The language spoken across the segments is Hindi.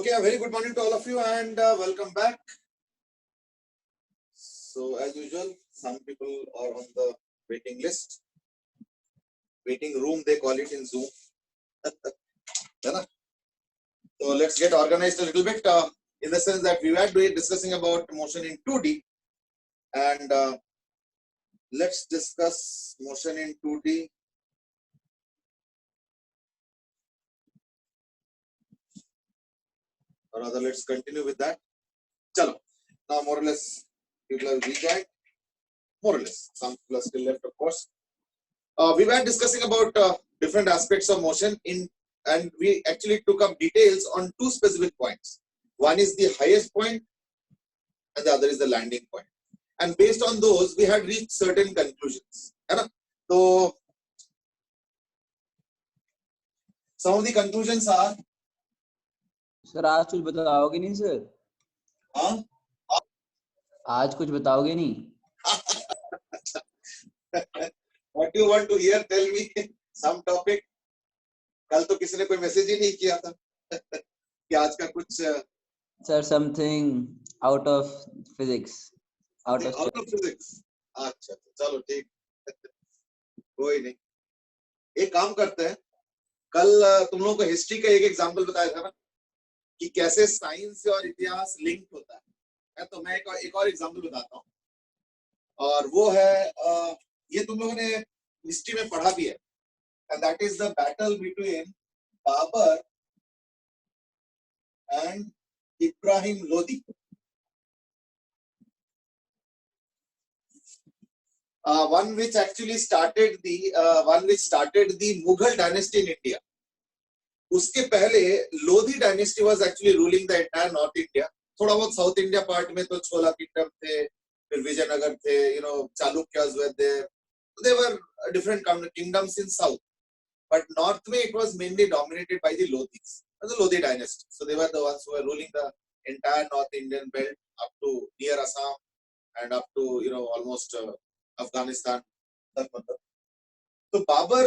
Okay, a very good morning to all of you and welcome back. So as usual, some people are on the waiting list, waiting room they call it in Zoom. So let's get organized a little bit in the sense that we were discussing about motion in 2D and let's discuss motion in 2D. Or rather, let's continue with that. Chalo. Now more or less people have rejoined. More or less, some people are still left, of course. We were discussing about different aspects of motion and we actually took up details on two specific points. One is the highest point and the other is the landing point. And based on those, we had reached certain conclusions. So, some of the conclusions are... sir आज कुछ बताओगे नहीं सर? हाँ? आज कुछ बताओगे नहीं? What do you want to hear? Tell me some topic. कल तो किसी ने कोई मैसेज ही नहीं किया था कि आज का कुछ sir something out of physics. Out of physics. अच्छा चलो ठीक कोई नहीं. एक काम करते हैं, कल तुम लोगों को हिस्ट्री का एक एग्जांपल बताया था ना कि कैसे साइंस और इतिहास लिंक होता है. तो मैं एक और एग्जांपल बताता हूँ और वो है ये तुम लोगों ने हिस्ट्री में पढ़ा भी है and that is the battle between Babur and Ibrahim Lodi. One which actually started the Mughal dynasty in India. उसके पहले Lodhi dynasty was actually ruling the entire North India. थोड़ा बहुत South India part में तो छोला kingdom थे, फिर विजयनगर थे, Chalukyas were there. They were different kingdoms in South. But North में it was mainly dominated by the Lodhis, the Lodhi dynasty. So they were the ones who were ruling the entire North Indian belt up to near Assam and up to almost Afghanistan. So Babur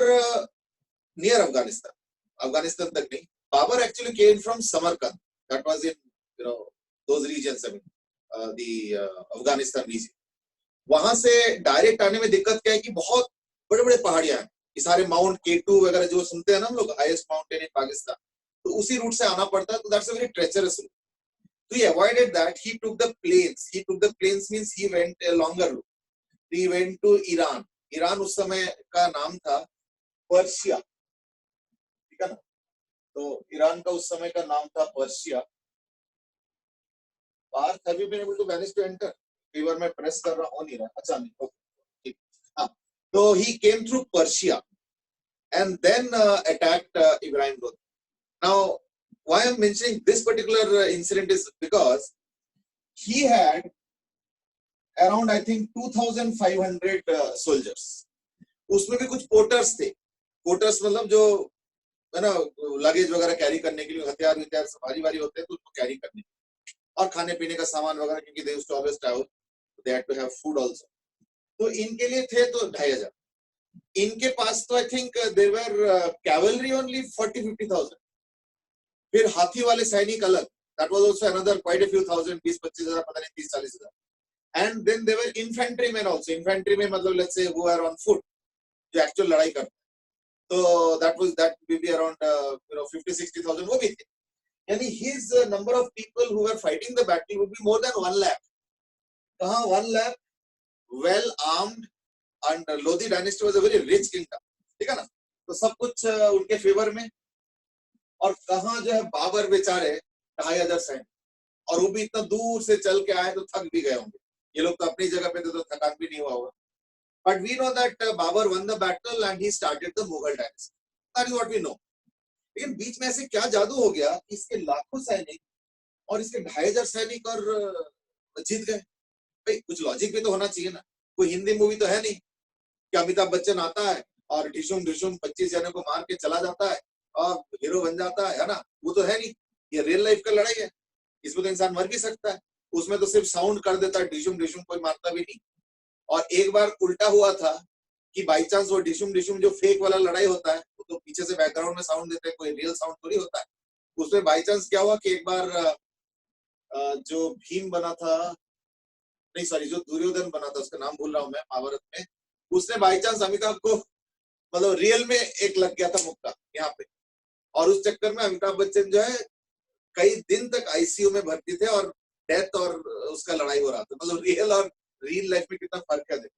near Afghanistan तक नहीं. Babur actually came from Samarkand. That was in those regions. I mean the Afghanistan region. वहां से डायरेक्ट आने में दिक्कत क्या है कि बहुत बड़े-बड़े पहाड़ियां हैं. ये सारे माउंट K2 वगैरह जो सुनते हैं ना हम लोग, हाईएस्ट माउंटेन इन पाकिस्तान, तो उसी रूट से आना पड़ता है. तो that's a very treacherous route. So he avoided that. He took the plains means he went a longer route. He went to Iran. Iran उस समय का नाम था पर्शिया, ठीक है ना. तो ईरान का उस समय का नाम था Persia. Parth, have you been able to manage to enter? Fever में प्रेस कर रहा हो नहीं रहा. अच्छा नहीं, okay. So he came through Persia and then attacked Ibrahim Lodi. Now, why I'm mentioning this particular incident is because he had around I think 2,500 soldiers. उसमें भी कुछ पोर्टर्स थे. पोर्टर्स मतलब जो है ना लगेज वगैरह कैरी करने के लिए, हथियार भारी भारी होते हैं तो उसको कैरी करने और खाने पीने का सामान वगैरह, क्योंकि they used to always travel, they had to have food also. तो इनके लिए थे तो 2,500. इनके पास तो I think their cavalry only 40-50,000. फिर हाथी वाले सैनिक अलग, that was also another quite a few thousand, 20-25,000, पता नहीं 30-40,000. And then their infantry man also. Infantry में मतलब let's say who are on foot, जो एक्चुअल लड़ाई करते हैं, तो दैट विल बी अराउंड 50-60,000 वो भी थे. यानी his number of people who were fighting the battle would be more than 1 lakh. कहां 1 lakh, well armed. And Lodi dynasty was a very rich kingdom, ठीक है ना. तो सब कुछ उनके फेवर में. और कहाँ जो है बाबर बेचारे 2,500 सैनिक, और वो भी इतना दूर से चल के आए तो थक भी गए होंगे. ये लोग तो अपनी जगह पे थे तो थकान भी नहीं हुआ होगा. But we know that Babur won the battle and he started the Mughal dynasty. That is what we know. लेकिन बीच में ऐसे क्या जादू हो गया कि इसके लाखों सैनिक और इसके 2,500 सैनिक और जीत गए. भाई कुछ लॉजिक भी तो होना चाहिए ना. कोई हिंदी मूवी तो है नहीं कि अमिताभ बच्चन आता है और ढिशुम 25 जनों को मार के चला जाता है और हीरो बन जाता है ना. वो तो है नहीं. ये रियल लाइफ का लड़ाई है. इसमें तो इंसान मर भी सकता है. उसमें तो सिर्फ साउंड कर देता है ढिशुम, कोई मारता भी नहीं. और एक बार उल्टा हुआ था कि बाई चांस वो ढिशुम जो फेक वाला लड़ाई होता है, वो तो पीछे से बैकग्राउंड में साउंड देते हैं, कोई रियल साउंड थोड़ी होता है. उसमें बाई चांस क्या हुआ कि एक बार जो भीम बना था, नहीं सॉरी, जो दुर्योधन बना था, उसका नाम भूल रहा हूँ मैं, महाभारत में, उसने बाई चांस अमिताभ को मतलब रियल में एक लग गया था मुक्का यहाँ पे, और उस चक्कर में अमिताभ बच्चन जो है कई दिन तक आईसीयू में भर्ती थे और डेथ और उसका लड़ाई हो रहा था। मतलब रियल और रियल लाइफ में कितना फर्क है देखो।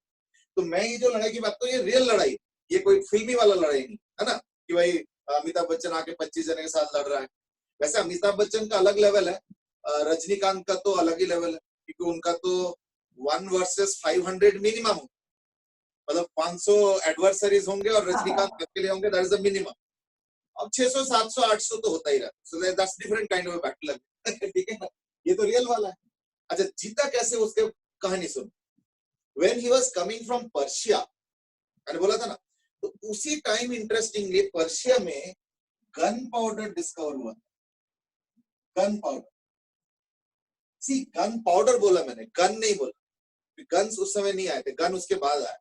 तो मैं ये जो लड़ाई की बात करूं, ये रियल लड़ाई, ये कोई फिल्मी वाला लड़ाई नहीं है ना, कि भाई अमिताभ बच्चन आके 25 जने के साथ लड़ रहा है। वैसे अमिताभ बच्चन का अलग लेवल है, रजनीकांत का तो अलग ही लेवल है, क्योंकि उनका तो 1 वर्सेस 500 मिनिमम, मतलब 500 एडवर्सरीज होंगे और रजनीकांत अकेले होंगे, दैट इज द मिनिमम। अब 600 700 800 तो होता ही रहा, so that's different kind of battle. ठीक है ना, ये तो रियल वाला है। अच्छा, जीता कैसे, उसके कहानी सुन। When he was coming from Persia, मैंने बोला था ना, तो उसी टाइम इंटरेस्टिंगली पर्शिया में गन पाउडर डिस्कवर हुआ। Gunpowder, see gunpowder बोला मैंने, गन नहीं बोला। गन्स उस समय नहीं आए थे, गन उसके बाद आया।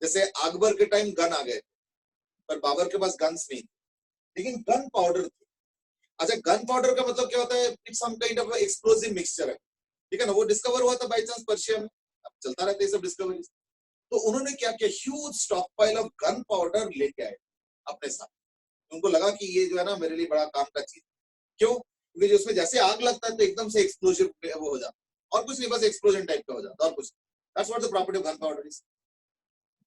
जैसे अकबर के टाइम गन आ गए, पर बाबर के पास गन्स नहीं थे, लेकिन गन पाउडर थी। अच्छा, गन पाउडर का मतलब क्या होता है? It's some kind of explosive mixture है, ठीक है ना। वो डिस्कवर हुआ था बाय चांस पर्शिया में, अब चलता रहता है सब डिस्कवरी। तो उन्होंने क्या किया, huge stock pile of gun powder लेके आए अपने साथ। उनको लगा कि ये जो है ना मेरे लिए बड़ा काम का चीज। क्यों? क्योंकि उसमें जैसे आग लगता है तो एकदम से एक्सप्लोजिव वो हो जाता, और कुछ नहीं, बस एक्सप्लोजन टाइप का हो जाता, और कुछ। That's what the property of gun powder is.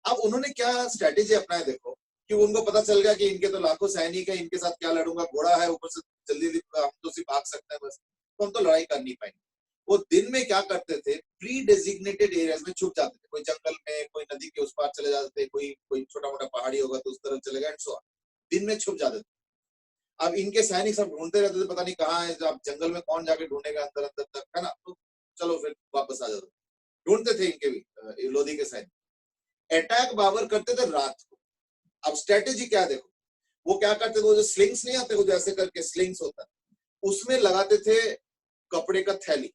अब उन्होंने क्या स्ट्रेटेजी अपनाया देखो, कि उनको पता चल गया कि इनके तो लाखों सैनिक है, इनके साथ क्या लड़ूंगा, घोड़ा है, ऊपर से जल्दी हम तो सिर्फ भाग सकते हैं बस, तो हम तो लड़ाई कर नहीं पाएंगे। वो दिन में क्या करते थे, प्री डेजिग्नेटेड एरियाज में छुप जाते थे, कोई जंगल में, कोई नदी के उस पार चले जाते थे, कोई कोई छोटा मोटा पहाड़ी होगा तो उस तरफ चले गए, एंड सो ऑन। दिन में छुप जाते थे। अब इनके सैनिक सब ढूंढते रहते थे, पता नहीं कहाँ है, अब जंगल में कौन जाके ढूंढेगा अंदर अंदर तक, है ना। तो चलो फिर वापस आ जाते, ढूंढते थे इनके भी लोधी के सैनिक। अटैक बाबर करते थे रात को। अब स्ट्रेटेजी क्या देखो, वो क्या करते थे, वो जो स्लिंग्स नहीं आते, वो जैसे करके स्लिंग्स होता है, उसमें लगाते थे कपड़े का थैली,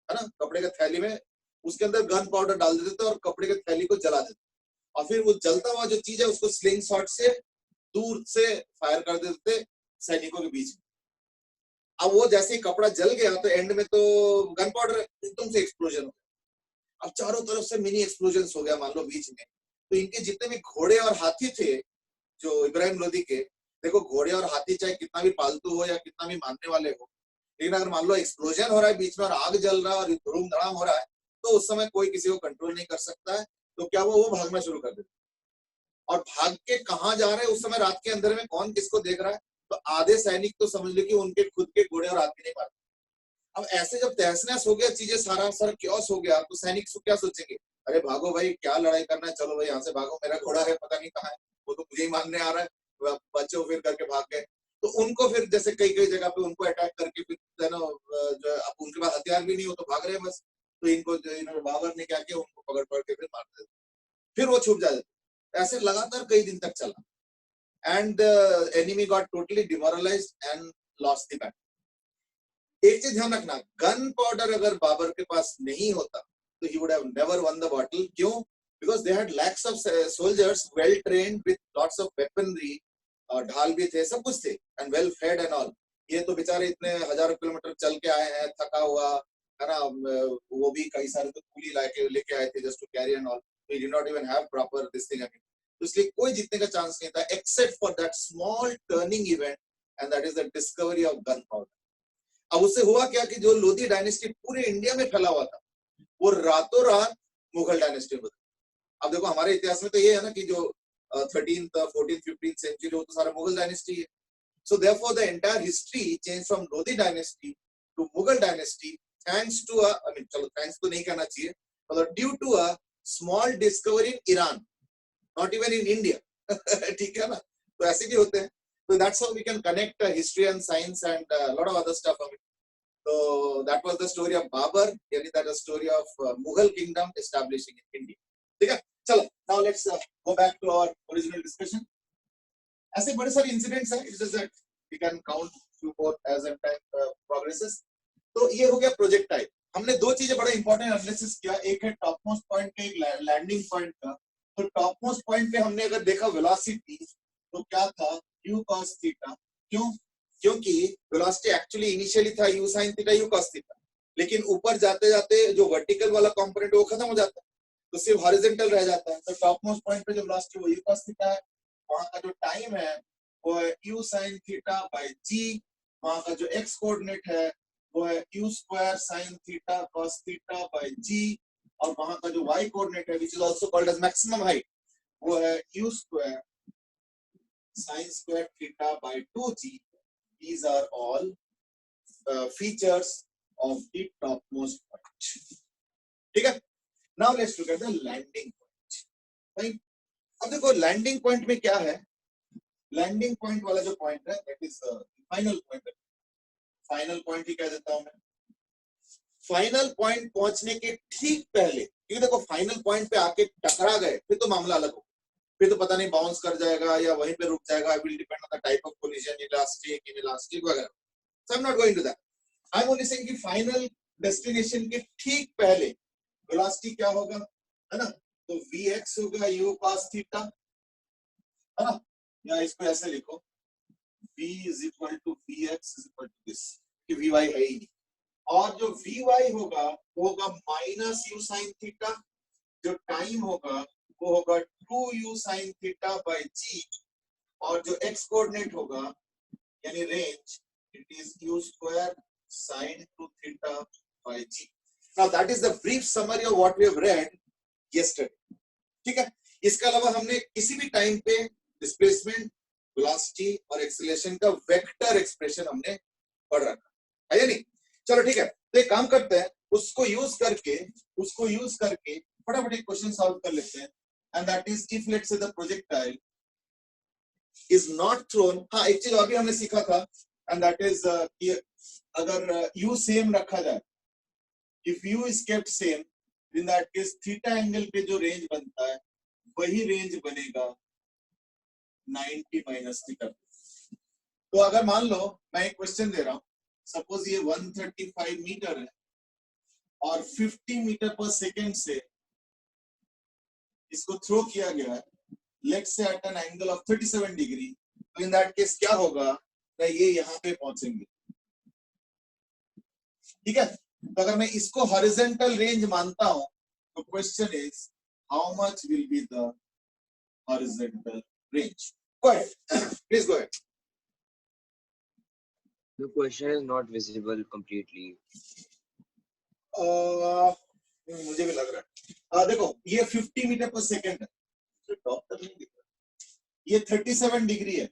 है ना। कपड़े का थैली में उसके अंदर गन पाउडर डाल देते थे और कपड़े के थैली को जला देते, और फिर वो जलता हुआ जो चीज है उसको स्लिंग शॉट से दूर से फायर कर देते थे सैनिकों के बीच में। अब वो जैसे ही कपड़ा जल गया तो एंड में तो गन पाउडर एकदम से एक्सप्लोजन हो गया। अब चारों तरफ से मिनी एक्सप्लोजन हो गया मान लो बीच में। तो इनके जितने भी घोड़े और हाथी थे जो इब्राहिम लोदी के, देखो घोड़े और हाथी चाहे कितना भी पालतू हो या कितना भी मानने वाले हो, लेकिन अगर मान लो एक्सप्लोजन हो रहा है बीच में और आग जल रहा है और धूम धड़ाम हो रहा है, तो उस समय कोई किसी को कंट्रोल नहीं कर सकता है। तो क्या वो भागना शुरू कर देते, और भाग के कहाँ जा रहे हैं, उस समय रात के अंदर में कौन किसको देख रहा है। तो आधे सैनिक तो समझ लो कि उनके खुद के घोड़े और हाथी नहीं मारते। अब ऐसे जब तहस नहस हो गया, चीजें सारा क्योस हो गया, तो सैनिक क्या सोचेंगे, अरे भागो भाई, क्या लड़ाई करना है, चलो भाई यहाँ से भागो, मेरा घोड़ा है पता नहीं कहाँ है, वो तो मुझे ही मारने आ रहा है, बच्चों फिर करके भाग गए। तो उनको फिर जैसे कई कई जगह पे उनको अटैक करके फिर जो अब उनके पास हथियार भी नहीं हो तो भाग रहे हैं बस। तो इनको बाबर ने क्या किया, उनको पकड़ पकड़ के फिर मार देते, फिर वो छुप जाते। ऐसे लगातार कई दिन तक चला, and the enemy got totally demoralised and lost the battle. एक चीज ध्यान रखना, गन पाउडर अगर बाबर के पास नहीं होता तो he would have never won the battle। क्यों? Because they had lakhs of soldiers well trained with lots of weaponry, ढाल भी थे, सब कुछ थे, and well fed and all। ये तो बेचारे इतने हजारों किलोमीटर चल के आए हैं, थका हुआ है ना, वो भी कई सारे तो कूली लेके आए थे just to carry and all। He did not even have proper this thing again। तो इसलिए कोई जीतने का चांस नहीं था except for that small turning event, and that is the discovery of gunpowder। अब उससे हुआ क्या कि जो लोधी डायनेस्टी पूरे इंडिया में फैला हुआ था, वो रातों रात मुगल डायनेस्टी बनी। अब देखो हमारे इतिहास में तो ये है ना कि जो 13th 14th 15th सेंचुरी, वो तो सारा मुगल डायनेस्टी है। So therefore the entire history change from Lodhi dynasty to Mughal dynasty, thanks to I mean, चलो थैंक्स तो नहीं कहना चाहिए, मतलब due to a small discovery in Iran, not even in India. ठीक है ना, तो ऐसे भी होते हैं। So that's how we can connect history and science and a lot of other stuff of it। So that was the story of Babur, यानी that was story of Mughal kingdom establishing in India। ठीक है, चलो now let's go back to our original discussion। ऐसे बड़े सारे incidents हैं, it's just that we can count few more as time progresses। तो ये हो गया प्रोजेक्ट टाइप। हमने दो चीजें बड़ा इंपॉर्टेंट एनालिसिस किया, एक है टॉप मोस्ट पॉइंट का, एक लैंडिंग पॉइंट का। तो टॉप मोस्ट पॉइंट पे हमने अगर देखा वेलोसिटी, तो क्या था u cos थीटा। क्यों? क्योंकि वेलोसिटी एक्चुअली इनिशियली था u sin theta u cos theta, लेकिन ऊपर जाते जाते जो वर्टिकल वाला कंपोनेंट वो खत्म हो जाता है, तो सिर्फ हॉरिजॉन्टल रह जाता है। तो टॉप मोस्ट पॉइंट पे जो वेलोसिटी वो u cos थीटा है, वहां का जो टाइम है वो है u sin theta by g, वहां का जो x कोऑर्डिनेट है वो है u square sin theta cos theta by g, और वहां का जो y कोऑर्डिनेट है which is also called as maximum height वो है u square sin square theta by 2g. These are all features of the topmost point. ठीक है? Now let's look at the landing point. Right? अब देखो लैंडिंग पॉइंट में क्या है, लैंडिंग पॉइंट वाला जो पॉइंट है that is final point. Final point ही कह देता हूं मैं। फाइनल पॉइंट पहुंचने के ठीक पहले, क्योंकि देखो फाइनल पॉइंट पे आके टकरा गए फिर तो मामला अलग हो, फिर तो पता नहीं बाउंस कर जाएगा या वहीं पे रुक जाएगा, will depend on the type of collision, elastic inelastic वगैरह। So I am not going to that, I am only saying कि फाइनल डेस्टिनेशन के ठीक पहले वेलोसिटी क्या होगा, है ना? तो vx होगा u cos थीटा, है ना? या इसको ऐसे लिखो v is equal to vx is equal to this, कि vy है ही नहीं, और जो vy होगा वो होगा माइनस u sin थीटा, जो टाइम होगा वो होगा 2u sin theta by g, और जो x कोऑर्डिनेट होगा यानी range it is u square sin 2 theta by g. Now that is the brief summary of what we have read yesterday. ठीक है? इसके अलावा हमने किसी भी टाइम पे डिस्प्लेसमेंट, वेलोसिटी और एक्सीलरेशन का वेक्टर एक्सप्रेशन हमने पढ़ रखा है या नहीं? चलो ठीक है, तो एक काम करते हैं, उसको यूज करके फटाफट एक क्वेश्चन सॉल्व कर लेते हैं। And that is if let's say the projectile is not thrown, हाँ एक चीज और भी हमने सीखा था, and that is कि अगर u सेम रखा जाए, if u is kept same, in that case theta angle पे जो रेंज बनता है वही रेंज बनेगा 90 माइनस थीटा। तो अगर मान लो मैं एक क्वेश्चन दे रहा हूं, सपोज ये 135 मीटर है और 50 मीटर पर सेकेंड से इसको थ्रो किया गया है, let's say at an angle of 37 degree, तो इन दैट केस क्या होगा ना, ये यहाँ पे पहुंचेंगे। ठीक है? तो अगर मैं इसको हॉरिजॉन्टल रेंज मानता हूं तो question is how much will be the horizontal range? Go ahead, please go ahead. The question is not visible completely. मुझे भी लग रहा है, देखो ये 50 मीटर पर सेकेंड है, तो टॉप तक नहीं दिख रहा, ये 37 डिग्री है,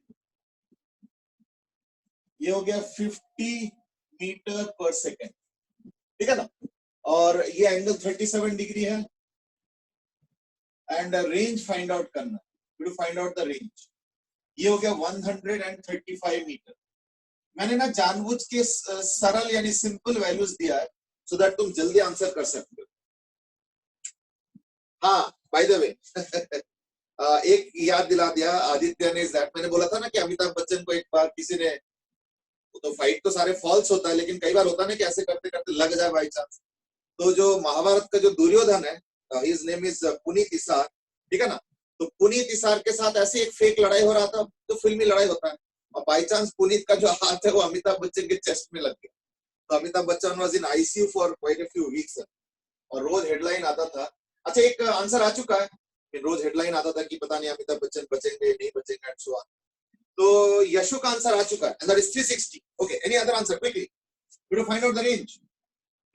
ये हो गया 50 मीटर पर सेकेंड, ठीक है ना? और ये एंगल 37 डिग्री है, एंड रेंज फाइंड आउट करना, to find out the range, ये हो गया 135 मीटर। मैंने ना जानबूझ के सरल यानी सिंपल वैल्यूज दिया है सो दैट तुम जल्दी आंसर कर सकते हो। हाँ बाय द वे एक याद दिला दिया आदित्य ने, दैट मैंने बोला था ना कि अमिताभ बच्चन को एक बार किसी ने, तो फाइट तो सारे फॉल्स होता है लेकिन कई बार होता है ना कि ऐसे करते करते लग जाए बाई चांस। तो जो महाभारत का जो दुर्योधन है, हिज नेम इज पुनीत इसार, ठीक है ना? तो पुनीत इसार के साथ ऐसे एक फेक लड़ाई हो रहा था, तो फिल्मी लड़ाई होता है, और बाई चांस पुनीत का जो हाथ है वो अमिताभ बच्चन के चेस्ट में लग गया। तो Amitabh Bachchan was in ICU for quite a few weeks, और रोज हेडलाइन आता था। अच्छा एक आंसर आ चुका है, रोज हेडलाइन आता था कि पता नहीं अमिताभ बच्चन बचेंगे नहीं बचेंगे एंड सो ऑन। तो यशु का आंसर आ चुका है, and that is 360। Okay, any other answer quickly, we to find out the range,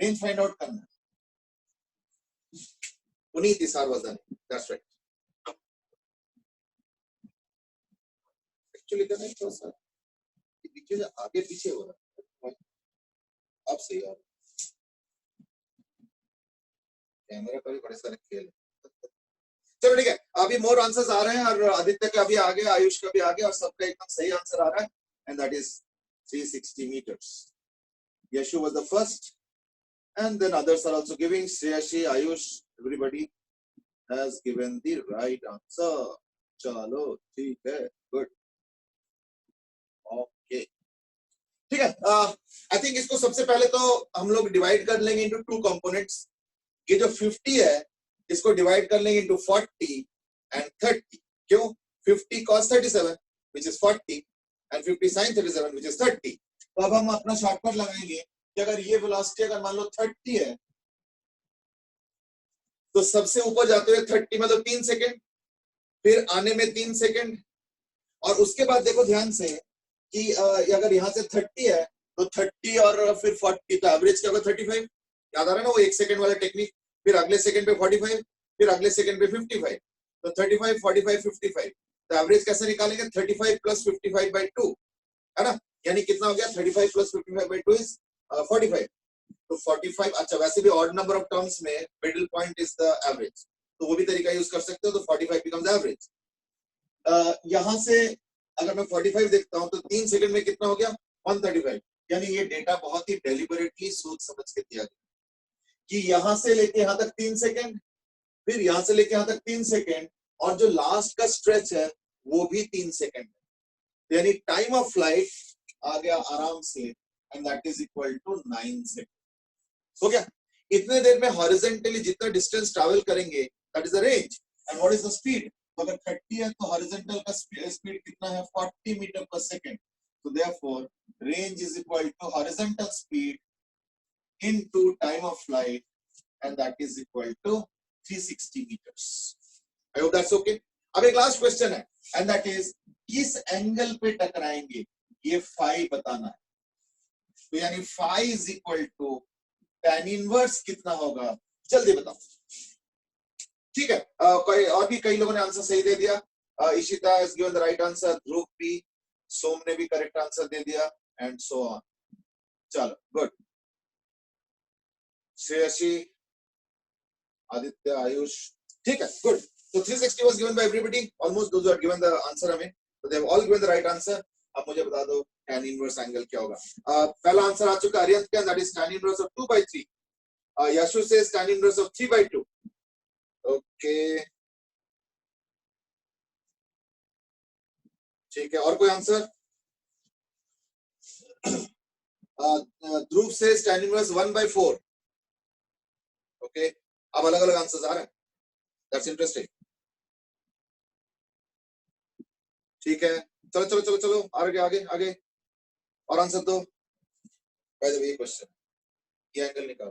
range find out करना। Puneet Issar was the name, that's right. Actually करना थोड़ा सा पीछे आगे पीछे हो रहा है, अब सही है, कैमरा का भी बड़े सारे खेल है। चलो ठीक है, अभी मोर आंसर्स आ रहे हैं, और आदित्य का भी आ गया, आयुष का भी आ गया, और सबका एकदम सही आंसर आ रहा है, and that is 360 meters. Yashu was the first, and then others are also giving. Shreyashi, Ayush, everybody has given the right answer. चलो ठीक है, गुड, ओके ठीक है। आई थिंक इसको सबसे पहले तो हम लोग डिवाइड कर लेंगे इनटू टू कंपोनेंट्स। ये जो 50 है इसको डिवाइड कर लेंगे इनटू 40 एंड 30। क्यों? 50 cos 37 which is 40 and 50 sin 37 which is 30. तो अब हम अपना शॉर्टकट लगाएंगे कि अगर ये वेलोसिटी अगर मान लो 30 है तो सबसे ऊपर जाते हुए 30 मतलब 3 सेकंड, फिर आने में 3 सेकंड, और उसके बाद देखो ध्यान से कि अगर यहाँ से 30 है तो 30 और फिर 40 तो एवरेज क्या होगा 35, याद आ रहा है ना वो 1 सेकंड वाला टेक्निक, फिर अगले सेकंड पे 45, फिर अगले सेकंड पे 55, तो 35 45 55, तो एवरेज कैसे निकालेंगे 35 प्लस 55 बाई 2, है ना, यानी कितना हो गया 35 प्लस 55 बाई 2 इज 45, तो 45, अच्छा वैसे भी ऑड नंबर ऑफ टर्म्स में middle point is the average, तो वो भी तरीका यूज कर सकते हो, तो 45 बिकम्स एवरेज। यहां से अगर मैं 45 देखता हूं तो 3 सेकंड में कितना हो गया 135, यानी ये डेटा बहुत ही डेलिबरेटली सोच समझ के दिया गया कि यहां से लेके यहां तक 3 सेकंड, फिर यहां से लेके यहां तक 3 सेकंड, और जो लास्ट का स्ट्रेच है वो भी 3 सेकंड है, यानी टाइम ऑफ फ्लाइट आ गया आराम से, and that is equal to 9 second. हो गया, इतने देर में हॉरिजॉन्टली जितना डिस्टेंस ट्रैवल करेंगे that is the range, and what is the speed, तो अगर 30 है तो हॉरिजॉन्टल का स्पीड कितना है 40 मीटर पर second, so therefore range is equal to horizontal speed into time of flight, and that is equal to 360 meters. I hope that's okay. अब एक लास्ट क्वेश्चन है, and that is किस एंगल पे टकराएंगे ये फाई बताना है, तो यानी phi is equal to tan inverse कितना होगा, जल्दी बताओ। ठीक है, कोई और भी कई लोगों ने आंसर सही दे दिया, Ishita has given the right answer, ध्रुव भी, सोम ने भी करेक्ट आंसर दे दिया, एंड सो ऑन। चलो गुड, श्रेयसी, आदित्य, आयुष, ठीक है good. So 360 was given by everybody, almost those who had given the answer हमें, so they have all given the right answer। अब मुझे बता दो tan inverse एंगल क्या होगा। पहला आंसर आ चुका आर्यन का, that is tan inverse of 2/3। Yashu says tan inverse of 3/2। Okay ठीक है, और कोई answer? Dhruv says tan inverse 1/4। Okay, अब अलग अलग आंसर्स आ रहे हैं, दैट्स इंटरेस्टिंग। ठीक है, चलो चलो चलो चलो आगे आगे आगे, और आंसर दो। बाय द वे क्वेश्चन, ये एंगल निकालो।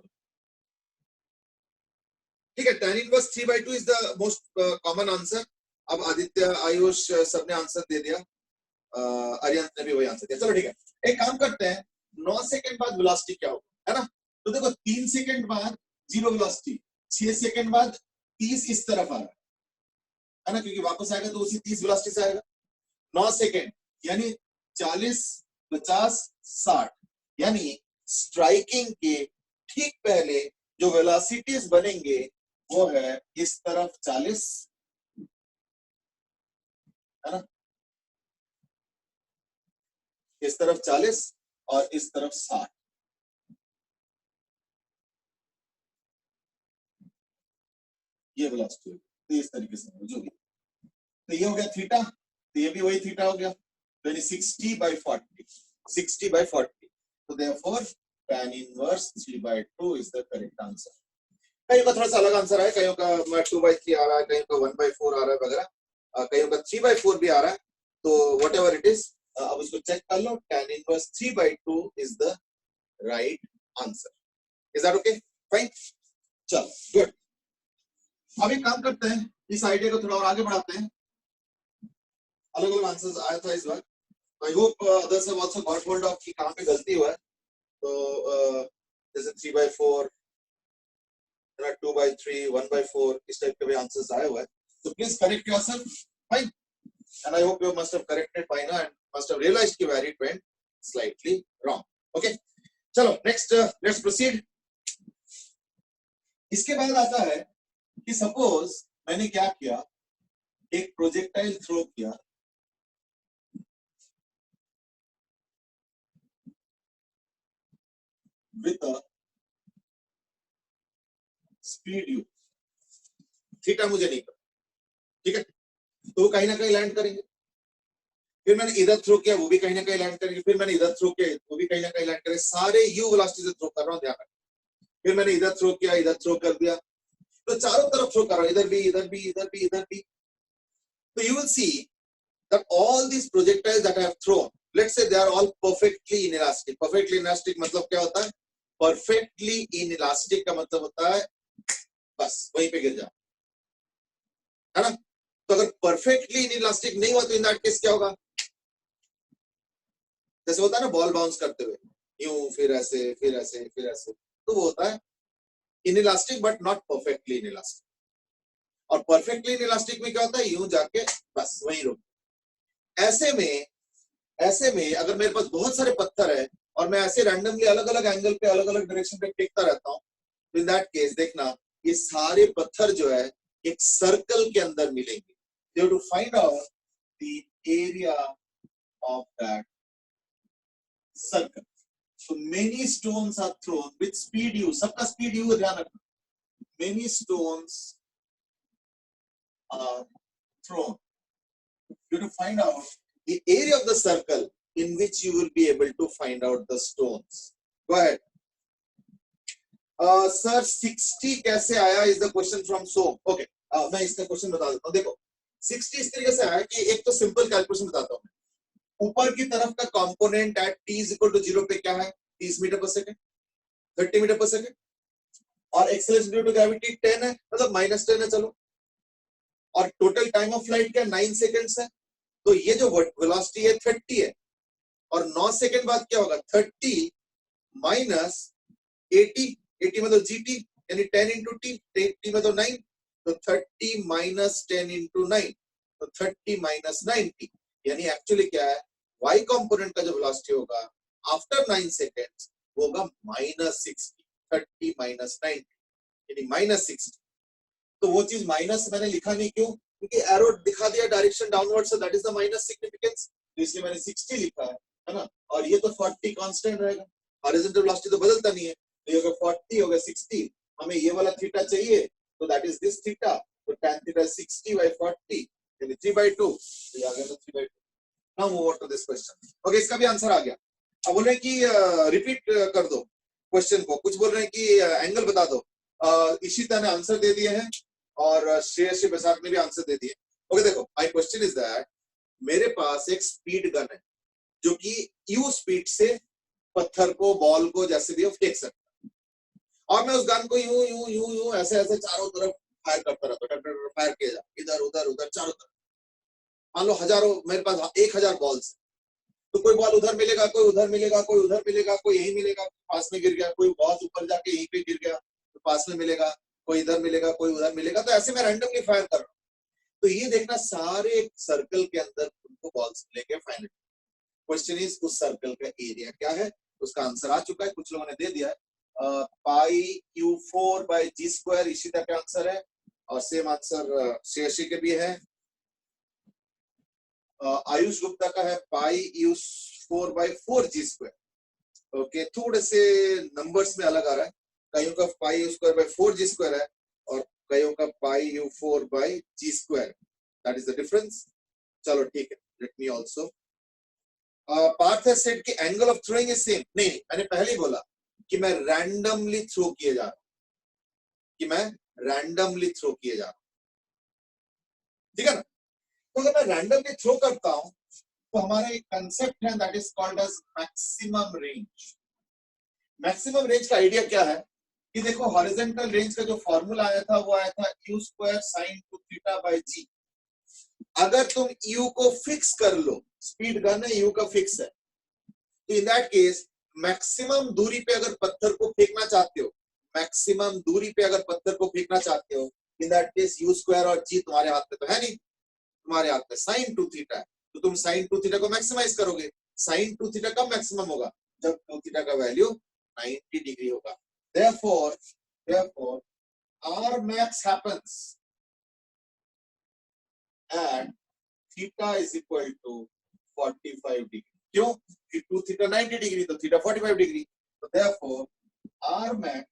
ठीक है, tan inverse 3/2 is the most common answer. अब आदित्य, आयुष सबने आंसर दे दिया, अरियंत ने भी वही आंसर दिया। चलो ठीक है, एक काम करते हैं, 9 सेकंड बाद वेलोसिटी क्या होगा, है ना, तो देखो 3 सेकंड बाद जीरो वेलोसिटी, 6 सेकंड बाद 30 इस तरफ आ रहा है ना, क्योंकि वापस आएगा तो उसी 30 वेलोसिटी से आएगा। 9 सेकंड यानी 40 50 60, यानी स्ट्राइकिंग के ठीक पहले जो वेलोसिटीज बनेंगे वो है इस तरफ 40, है ना, इस तरफ 40 और इस तरफ 60। ये वेलोसिटी तो इस तरीके से जो भी, तो ये हो गया थीटा, तो ये भी वही थीटा हो गया, यानी 60/40, 60/40, तो therefore tan inverse 3/2 is the correct answer. कईयों का थोड़ा सा अलग आंसर है, कईयों का 2/3 आ रहा है, कईयों का 1/4 आ रहा है वगैरह, कईयों का 3/4 भी आ रहा है, तो व्हाटएवर इट इज, अब उसको चेक कर लो, tan inverse 3/2 is the right answer. Is that okay? Fine, चलो गुड। अब एक काम करते हैं, इस आइडिया को थोड़ा और आगे बढ़ाते हैं, अलग अलग आंसर्स आया था इस बार, I hope others have also got hold of कि कहां पे गलती हुआ है, तो जैसे 3/4, 2/3, 1/4 इस टाइप के भी आंसर्स आए हुए हैं, so please correct yourself, fine, and I hope you must have corrected by now and must have realized where it went slightly wrong, okay, चलो next, let's proceed। इसके बाद आता है कि सपोज मैंने क्या किया, एक प्रोजेक्टाइल थ्रो किया with a speed u, theta मुझे नहीं पता, ठीक है, तो वो कहीं ना कहीं लैंड करेंगे, फिर मैंने इधर थ्रो किया वो भी कहीं ना कहीं लैंड करेंगे, फिर मैंने इधर थ्रो किया वो भी कहीं ना कहीं लैंड करेंगे, सारे यू वेलोसिटी से थ्रो कर रहा हूं, ध्यान रखना, फिर मैंने इधर थ्रो किया, इधर थ्रो कर दिया, तो चारों तरफ थ्रो कर रहा हूं, इधर भी इधर भी इधर भी इधर भी, तो you will see that all these projectiles that I have thrown let's say they are all perfectly inelastic. Perfectly inelastic मतलब क्या होता है? परफेक्टली इनइलास्टिक का मतलब होता है बस वहीं पे गिर जाओ, है ना? तो अगर परफेक्टली इनइलास्टिक नहीं हुआ तो इन दैट केस क्या होगा? जैसे होता है ना बॉल बाउंस करते हुए, यूं फिर ऐसे फिर ऐसे फिर ऐसे, तो वो होता है inelastic but not perfectly inelastic. और परफेक्टली इनइलास्टिक में क्या होता है? यूं जाके बस वहीं रुक. ऐसे में अगर मेरे पास बहुत सारे पत्थर है और मैं ऐसे रैंडमली अलग अलग एंगल पे अलग अलग डायरेक्शन पे फेंकता रहता हूँ, तो इन दैट केस देखना ये सारे पत्थर जो है एक सर्कल के अंदर मिलेंगे. You have to find out the area of that circle. So many stones are thrown with speed u. सबका speed u ध्यान रखना. Many stones are thrown. You have to find out the area of the circle in which you will be able to find out the stones. Go ahead. Sir, 60 कैसे आया is the question from Som. Okay. मैं इसका क्वेश्चन बता देता हूँ. देखो 60 इस तरीके से आया कि एक तो सिंपल कैलकुलेशन बताता हूँ. ऊपर की तरफ का component eight t is equal to 0 पे क्या है? 30 मीटर पर सेकंड, 30 मीटर पर सेकंड. और एक्सेलरेशन ड्यू टू ग्रेविटी 10 है, मतलब -10 है. चलो, और टोटल टाइम ऑफ फ्लाइट क्या 9 सेकंड्स है. तो ये जो वेलोसिटी है 30 है, और 9 सेकंड बाद क्या होगा? 30 माइनस 80. 80 मतलब जीटी, यानी 10 इंटू टी. टी मतलब 9, तो 30 माइनस 10 इंटू 9, तो 30 माइनस 90. यानी एक्चुअली क्या है? y कंपोनेंट का जो वेलोसिटी होगा आफ्टर 9 सेकंड्स वो होगा -60. 30 माइनस 90 यानी -60. तो वो चीज माइनस मैंने लिखा नहीं, क्यों? क्योंकि एरो दिखा दिया direction downward, so that is the minus significance. तो इसलिए मैंने 60 लिखा है ना. और ये तो 40 कांस्टेंट रहेगा, हॉरिजॉन्टल वेलोसिटी तो बदलता नहीं है. तो ये अगर 40 हो गया 60, हमें ये वाला थीटा चाहिए, तो दैट इज दिस थीटा. तो tan थीटा 60/40 यानी 3/2. तो ये आ गया 3/2. Now move on to this question. Okay, इसका भी आंसर आ गया. अब बोल रहे हैं कि रिपीट कर दो क्वेश्चन को. कुछ बोल रहे हैं कि एंगल बता दो. इशिता ने आंसर दे दिए हैं और श्रेयसी बसाक ने भी आंसर दे दिए. ओके, देखो माय क्वेश्चन इज दैट मेरे पास एक स्पीड गन है जो कि यू स्पीड से पत्थर को, बॉल को जैसे भी फेंक सकता है, और मैं उस गन को यूं यूं यूं यूं ऐसे ऐसे चारों तरफ फायर करता रहता हूं. फायर किया जा, इधर उधर उधर चारों तरफ. मान लो हजारों, मेरे पास 1000 बॉल्स, तो कोई बॉल उधर मिलेगा, कोई उधर मिलेगा, कोई उधर मिलेगा, कोई यही मिलेगा, पास में गिर गया, कोई बहुत ऊपर जाके यहीं पे गिर गया तो पास में मिलेगा, कोई इधर मिलेगा, कोई उधर मिलेगा. तो ऐसे मैं रैंडमली फायर कर रहा हूँ. तो ये देखना सारे सर्कल के अंदर उनको बॉल्स मिलेंगे फाइनली. क्वेश्चन इज उस सर्कल का एरिया क्या है? उसका आंसर आ चुका है, कुछ लोगों ने दे दिया है. पाई q4/g², इसी तरह का आंसर है. और सेम आंसर शेषी के भी है. आयुष गुप्ता का है πu4/4g². ओके, थोड़े से नंबर्स में अलग आ रहा है. कईयों का πu2/4g² है और कईयों का πu4/g². That is the difference. चलो ठीक है, let me also. Parth has said कि angle of throwing is same. नहीं, मैंने पहले ही बोला कि मैं रैंडमली थ्रो किए जा रहा हूं, कि मैं रैंडमली थ्रो किए जा रहा हूं. ठीक है ना? तो अगर मैं रैंडमली थ्रो करता हूं तो हमारा एक कंसेप्ट है that is called as maximum range. Maximum range का आइडिया क्या है कि देखो, हॉरिजॉन्टल रेंज का जो फॉर्मूला आया था वो आया था u² sin 2θ/g. अगर तुम u को फिक्स कर लो, स्पीड गन है, u का फिक्स है, तो इन दैट केस मैक्सिमम दूरी पे अगर पत्थर को फेंकना चाहते हो, मैक्सिमम दूरी पे अगर पत्थर को फेंकना चाहते हो, इन दैट केस u² और g तुम्हारे हाथ में तो है नहीं, तुम्हारे हाथ में sin 2θ है. तो तुम sin 2θ को मैक्सिमाइज करोगे. sin 2θ कब मैक्सिमम होगा? जब 2θ का वैल्यू 90 डिग्री होगा. Therefore, R max happens at theta is equal to 45 degree. क्यों? कि 2θ 90 डिग्री तो थीटा 45 डिग्री. तो therefore, R max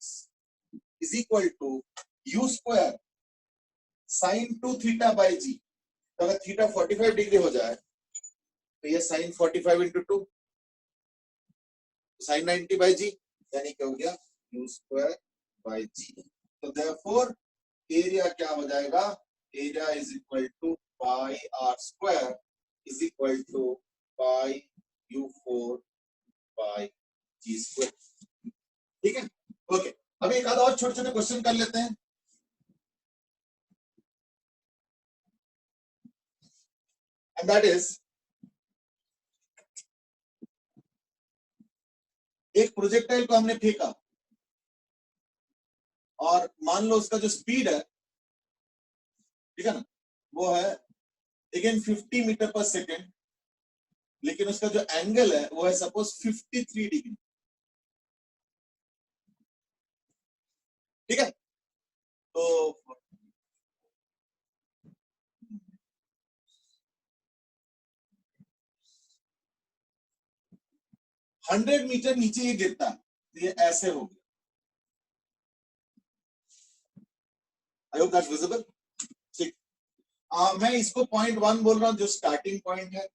is equal to u² sin 2θ/g. तो अगर थीटा 45 डिग्री हो जाए तो ये sin 45 into 2 sin 90/g, यानी क्या हो गया? u²/g. तो therefore एरिया क्या हो जाएगा? Area is equal to pi r² is equal to pi u4 by g square. ठीक है, ओके. अब एक आधा और छोटे छोटे क्वेश्चन कर लेते हैं. And that is, एक प्रोजेक्टाइल को हमने फेंका और मान लो उसका जो स्पीड है, ठीक है ना, वो है अगेन 50 मीटर पर सेकेंड, लेकिन उसका जो एंगल है वो है सपोज 53 डिग्री. ठीक है, तो 100 मीटर नीचे ये गिरता है, तो ये ऐसे हो गया. I hope that's visible. ठीक, मैं इसको पॉइंट 1 बोल रहा हूं जो स्टार्टिंग पॉइंट है.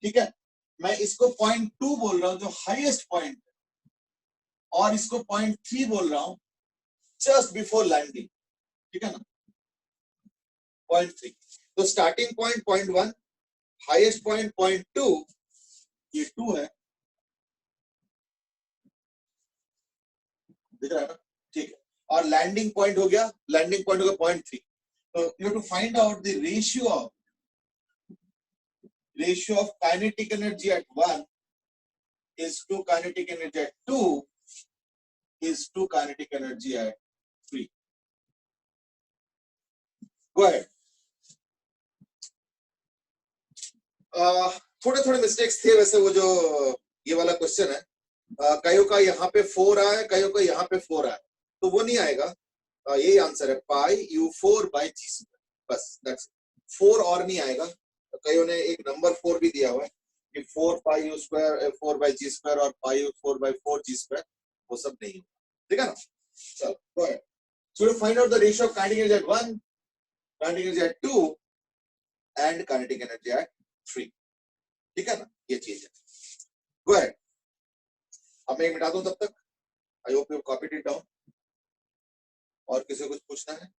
ठीक है, मैं इसको पॉइंट 2 बोल रहा हूं जो हाईएस्ट पॉइंट है, और इसको पॉइंट 3 बोल रहा हूं जस्ट बिफोर लैंडिंग. ठीक है ना, पॉइंट 3. तो starting point point 1, highest point point 2, ये 2 है, दिख रहा है ना. ठीक है, और लैंडिंग पॉइंट हो गया, लैंडिंग पॉइंट हो गया पॉइंट 3. तो you have to find out the ratio of kinetic energy at 1 is to kinetic energy at 2 is to kinetic energy at 3. Go ahead. थोड़े थोड़े मिस्टेक्स थे वैसे, वो जो ये वाला क्वेश्चन है, कईयों का यहाँ पे 4 आया, कईयों का यहाँ पे 4 आया, तो वो नहीं आएगा. यही आंसर है, पाई u4 by g स्क्वायर, बस दैट्स 4 और नहीं आएगा. कईयों ने एक नंबर 4 भी दिया हुआ है कि 4 पाई u square 4 by g square और पाई u4 by 4 g स्क्वायर, वो सब नहीं होगा. ठीक है ना. चलो go ahead. So you find out the ratio of kinetic energy at 1, kinetic energy at 2 and kinetic energy at 3. ठीक है ना, ये चीज है. Go ahead. अब मैं मिटा दूं तब तक. I hope you copied it down. और किसी को कुछ पूछना है?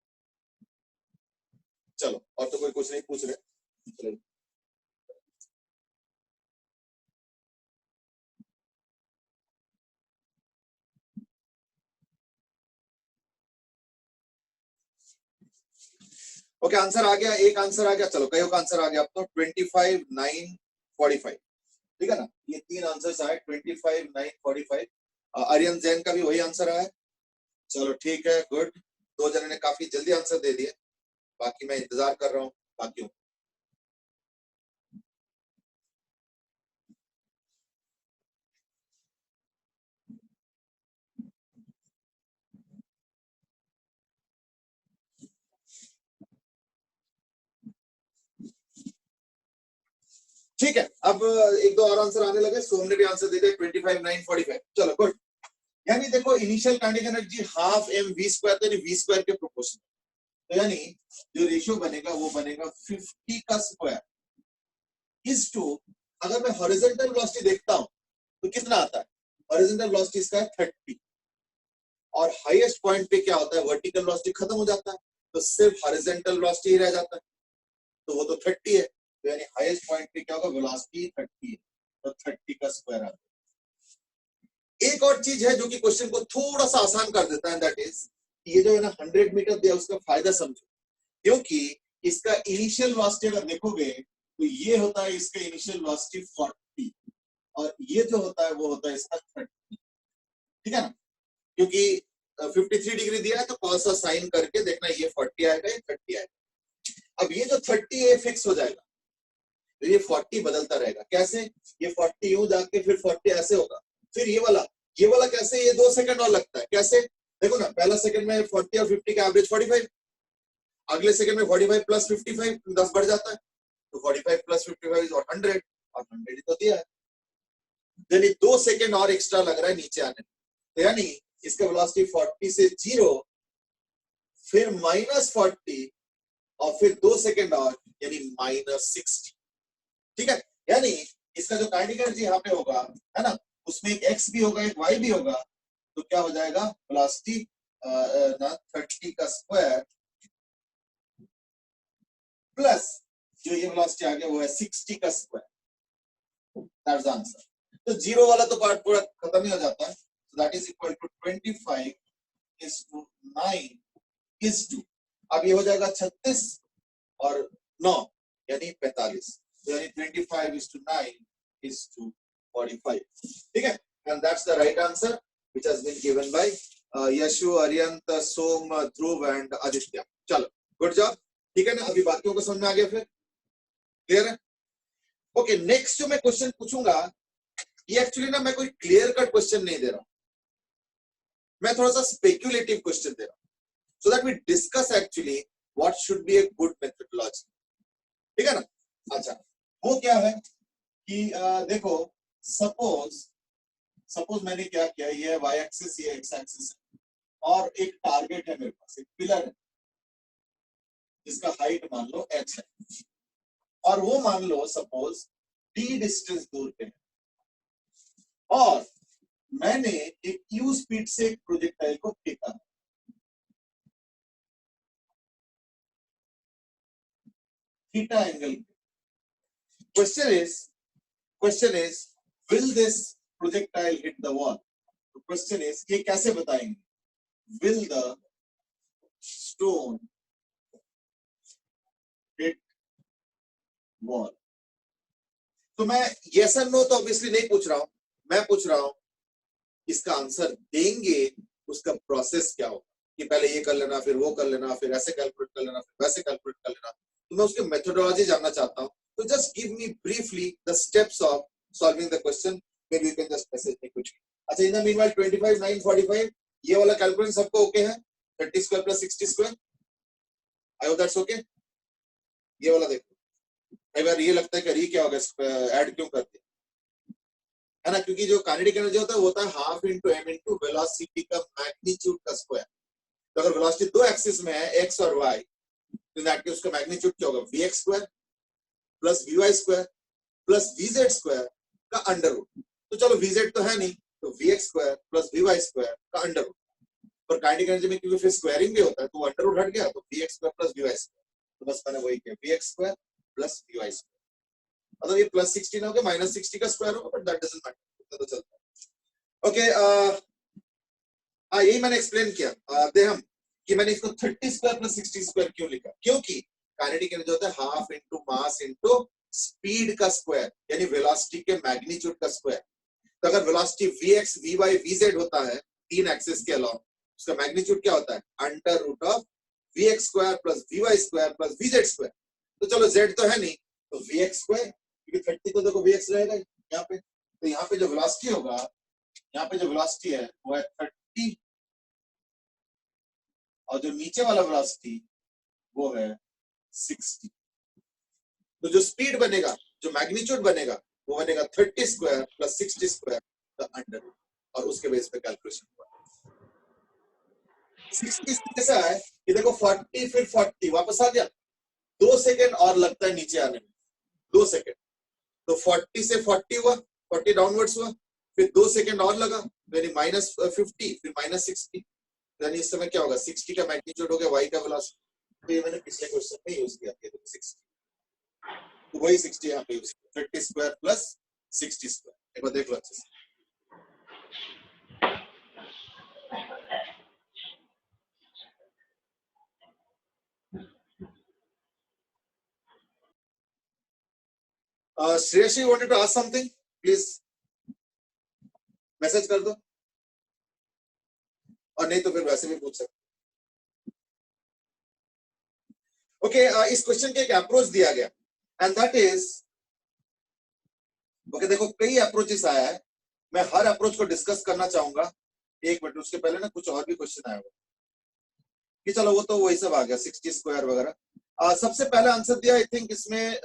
चलो, और तो कोई कुछ नहीं पूछ रहे. चलो. ओके, आंसर आ गया, एक आंसर आ गया. चलो, कईयों का आंसर आ गया अब तो 25, 9, 45. ठीक है ना, ये 3 आंसर्स आए, 25, 9, 45. आर्यन जैन का भी वही आंसर आया. चलो ठीक है, गुड. 2 जने ने काफी जल्दी आंसर दे दिए, बाकी मैं इंतजार कर रहा हूँ बाकियों. ठीक है, अब एक दो और आंसर आने लगे. सोम ने भी आंसर दे दिया 25, 9, 45. चलो गुड. यानी देखो, initial kinetic energy half m v square, तो v स्क्वायर के प्रोपोर्शनल. तो यानी जो रेशियो बनेगा वो बनेगा 50 का स्क्वायर इज टू, अगर मैं हॉरिजॉन्टल वेलोसिटी देखता हूं तो कितना आता है? हॉरिजॉन्टल वेलोसिटी इसका है 30, और हाईएस्ट पॉइंट पे क्या होता है? वर्टिकल वेलोसिटी खत्म हो जाता है, तो सिर्फ हॉरिजॉन्टल वेलोसिटी ही रह जाता है, तो वो तो 30 है. तो यानी हाईएस्ट पॉइंट पे क्या होगा? वेलोसिटी 30 है, तो 30 का स्क्वायर आता है. एक और चीज है जो कि क्वेश्चन को थोड़ा सा आसान कर देता है, दैट इज ये जो है ना 100 मीटर दिया, उसका फायदा समझो. क्योंकि इसका इनिशियल वेलोसिटी अगर देखोगे तो ये होता है इसका इनिशियल वेलोसिटी 40, और ये जो होता है वो होता है इसका 30. ठीक है ना, क्योंकि 53 डिग्री दिया है, तो कौन सा साइन करके देखना, ये 40 आएगा, ये 30 आएगा. अब ये जो 30 है फिक्स हो जाएगा, तो ये 40 बदलता रहेगा. कैसे? ये 40 यूं जाके फिर 40 ऐसे होगा, फिर ये वाला कैसे? ये 2 सेकंड और लगता है. कैसे? देखो ना, पहला सेकंड में 40 और 50 का एवरेज 45, अगले सेकंड में 45 प्लस 55 10 बढ़ जाता है, तो 45 प्लस 55 इज 100, और 100 ही तो दिया है. यानी 2 सेकंड और एक्स्ट्रा लग रहा है नीचे आने में. तो यानी इसका वेलोसिटी 40 से 0, फिर -40, और फिर 2 सेकंड और, यानी -60. ठीक है, यानी इसका जो काइनेटिक एनर्जी यहाँ पे होगा, है ना, उसमें एक x भी होगा, एक y भी होगा, तो क्या हो जाएगा? वेलोसिटी ना 30 का स्क्वायर प्लस जो ये वेलोसिटी आ गया वो है 60 का स्क्वायर. That's the answer. तो जीरो वाला तो पार्ट पूरा खत्म ही हो जाता है। So that is equal to 25 is to 9 is to, अब ये हो जाएगा 36 और 9 यानी 45, यानी 25 is to 9 is to 45, ठीक है। and that's the right answer which has been given by Yashu, Ariyant, Som, Dhruv and Aditya. चलो गुड जॉब, ठीक है ना। अभी बाकियों को समझ में आ गया, फिर क्लियर है। ओके, नेक्स्ट जो मैं क्वेश्चन पूछूंगा ये एक्चुअली ना मैं कोई क्लियर कट क्वेश्चन नहीं दे रहा हूं, मैं थोड़ा सा स्पेक्युलेटिव क्वेश्चन दे रहा हूं, so that we discuss actually what should be a good methodology, ठीक है ना। अच्छा, वो क्या है कि देखो सपोज मैंने क्या किया, ये है वाई एक्सिस, ये एक्स एक्सिस है, और एक टारगेट है मेरे पास, एक पिलर है जिसका हाइट मान लो h है, और वो मान लो सपोज d डिस्टेंस दूर पे है, और मैंने एक u स्पीड से एक प्रोजेक्टाइल को फेंका। Theta angle. Question is will this projectile hit the wall. Question is ये कैसे बताएंगे, will the stone hit wall. तो मैं यस और नो तो ऑब्वियसली नहीं पूछ रहा हूं, मैं पूछ रहा हूं इसका आंसर देंगे उसका प्रोसेस क्या होगा, कि पहले ये कर लेना, फिर वो कर लेना, फिर ऐसे कैलकुलेट कर लेना, फिर वैसे कैलकुलेट कर लेना। तो मैं उसकी मेथोडोलॉजी जानना चाहता हूं। तो just give me briefly the steps of solving the question, maybe you can just message me कुछ। अच्छा, इन द मीनवाइल 25 9 45 ये वाला कैलकुलेशन सबको ओके है, 30 square plus 60 square, I hope that's okay. ये वाला देखो, कई बार ये लगता है कि ये क्या होगा, ऐड क्यों करते है ना, क्योंकि जो काइनेटिक एनर्जी होता है वो होता है half into m into velocity का मैग्नीट्यूड का स्क्वायर। तो अगर वेलोसिटी दो एक्सिस में है एक्स और वाई, तो दैट केस उसका मैग्नीट्यूड क्या होगा, v x square plus v y square plus v z square का अंडर रूट। तो चलो वी जेड तो है नहीं, तो v x square plus v y square का अंडर रूट। और काइनेटिक एनर्जी में क्योंकि फिर स्क्वायरिंग भी होता है तो वो अंडर रूट हट गया, तो v x square plus v y square. तो बस मैंने वही किया, v x square plus v y square. मतलब ये प्लस 16 हो गया, माइनस 60 का स्क्वायर होगा, बट दैट डजंट मैटर, तो चलता है। ओके, यही मैंने एक्सप्लेन किया देहम कि मैंने इसको 30 स्क्वायर प्लस 60 स्क्वायर क्यों लिखा, क्योंकि काइनेटिक एनर्जी होता है half into mass into speed का स्क्वायर, यानी वेलोसिटी के मैग्नीट्यूड का स्क्वायर। तो अगर वेलोसिटी vx vy vz होता है तीन एक्सिस के अलावा, उसका मैग्नीट्यूड क्या होता है, under root of vx square plus vy square plus vz square. तो चलो z तो है नहीं, तो vx स्क्वायर, क्योंकि 30 तो देखो vx रहेगा यहाँ पे, तो यहाँ पे जो वेलोसिटी होगा, यहाँ पे जो वेलोसिटी है वो है 30, और जो नीचे वाला वेलोसिटी वो है 60। तो जो स्पीड बनेगा, जो मैग्नीट्यूड बनेगा, वो बनेगा 30 स्क्वायर प्लस 60 स्क्वायर का अंडर रूट, और उसके बेस पे कैलकुलेशन हुआ। 60 कैसा है कि देखो 40 फिर 40 वापस आ गया, 2 सेकेंड और लगता है नीचे आने में, 2 सेकेंड। तो 40 से 40 हुआ, 40 डाउनवर्ड्स हुआ, फिर 2 सेकेंड और लगा, यानी माइनस 50 फिर माइनस 60, यानी इस समय क्या होगा, 60 का मैग्नीट्यूड हो गया y का वेलोसिटी। तो ये मैंने पिछले क्वेश्चन में यूज किया था, 60, तो वही 60 यहाँ पे यूज किया, 30 स्क्वायर प्लस 60 स्क्वायर। एक बार देख लो अच्छे से। Shreyasi wanted to ask something, please message कर दो, और नहीं तो फिर वैसे भी पूछ सकते। ओके, इस क्वेश्चन के एक अप्रोच दिया गया, एंड दैट इज ओके। देखो कई अप्रोचेस आया है, मैं हर अप्रोच को डिस्कस करना चाहूंगा। एक मिनट, उसके पहले ना कुछ और भी क्वेश्चन आया हुआ कि चलो वो तो वही सब आ गया, 60 स्क्वायर वगैरह। सबसे पहला आंसर दिया आई थिंक इसमें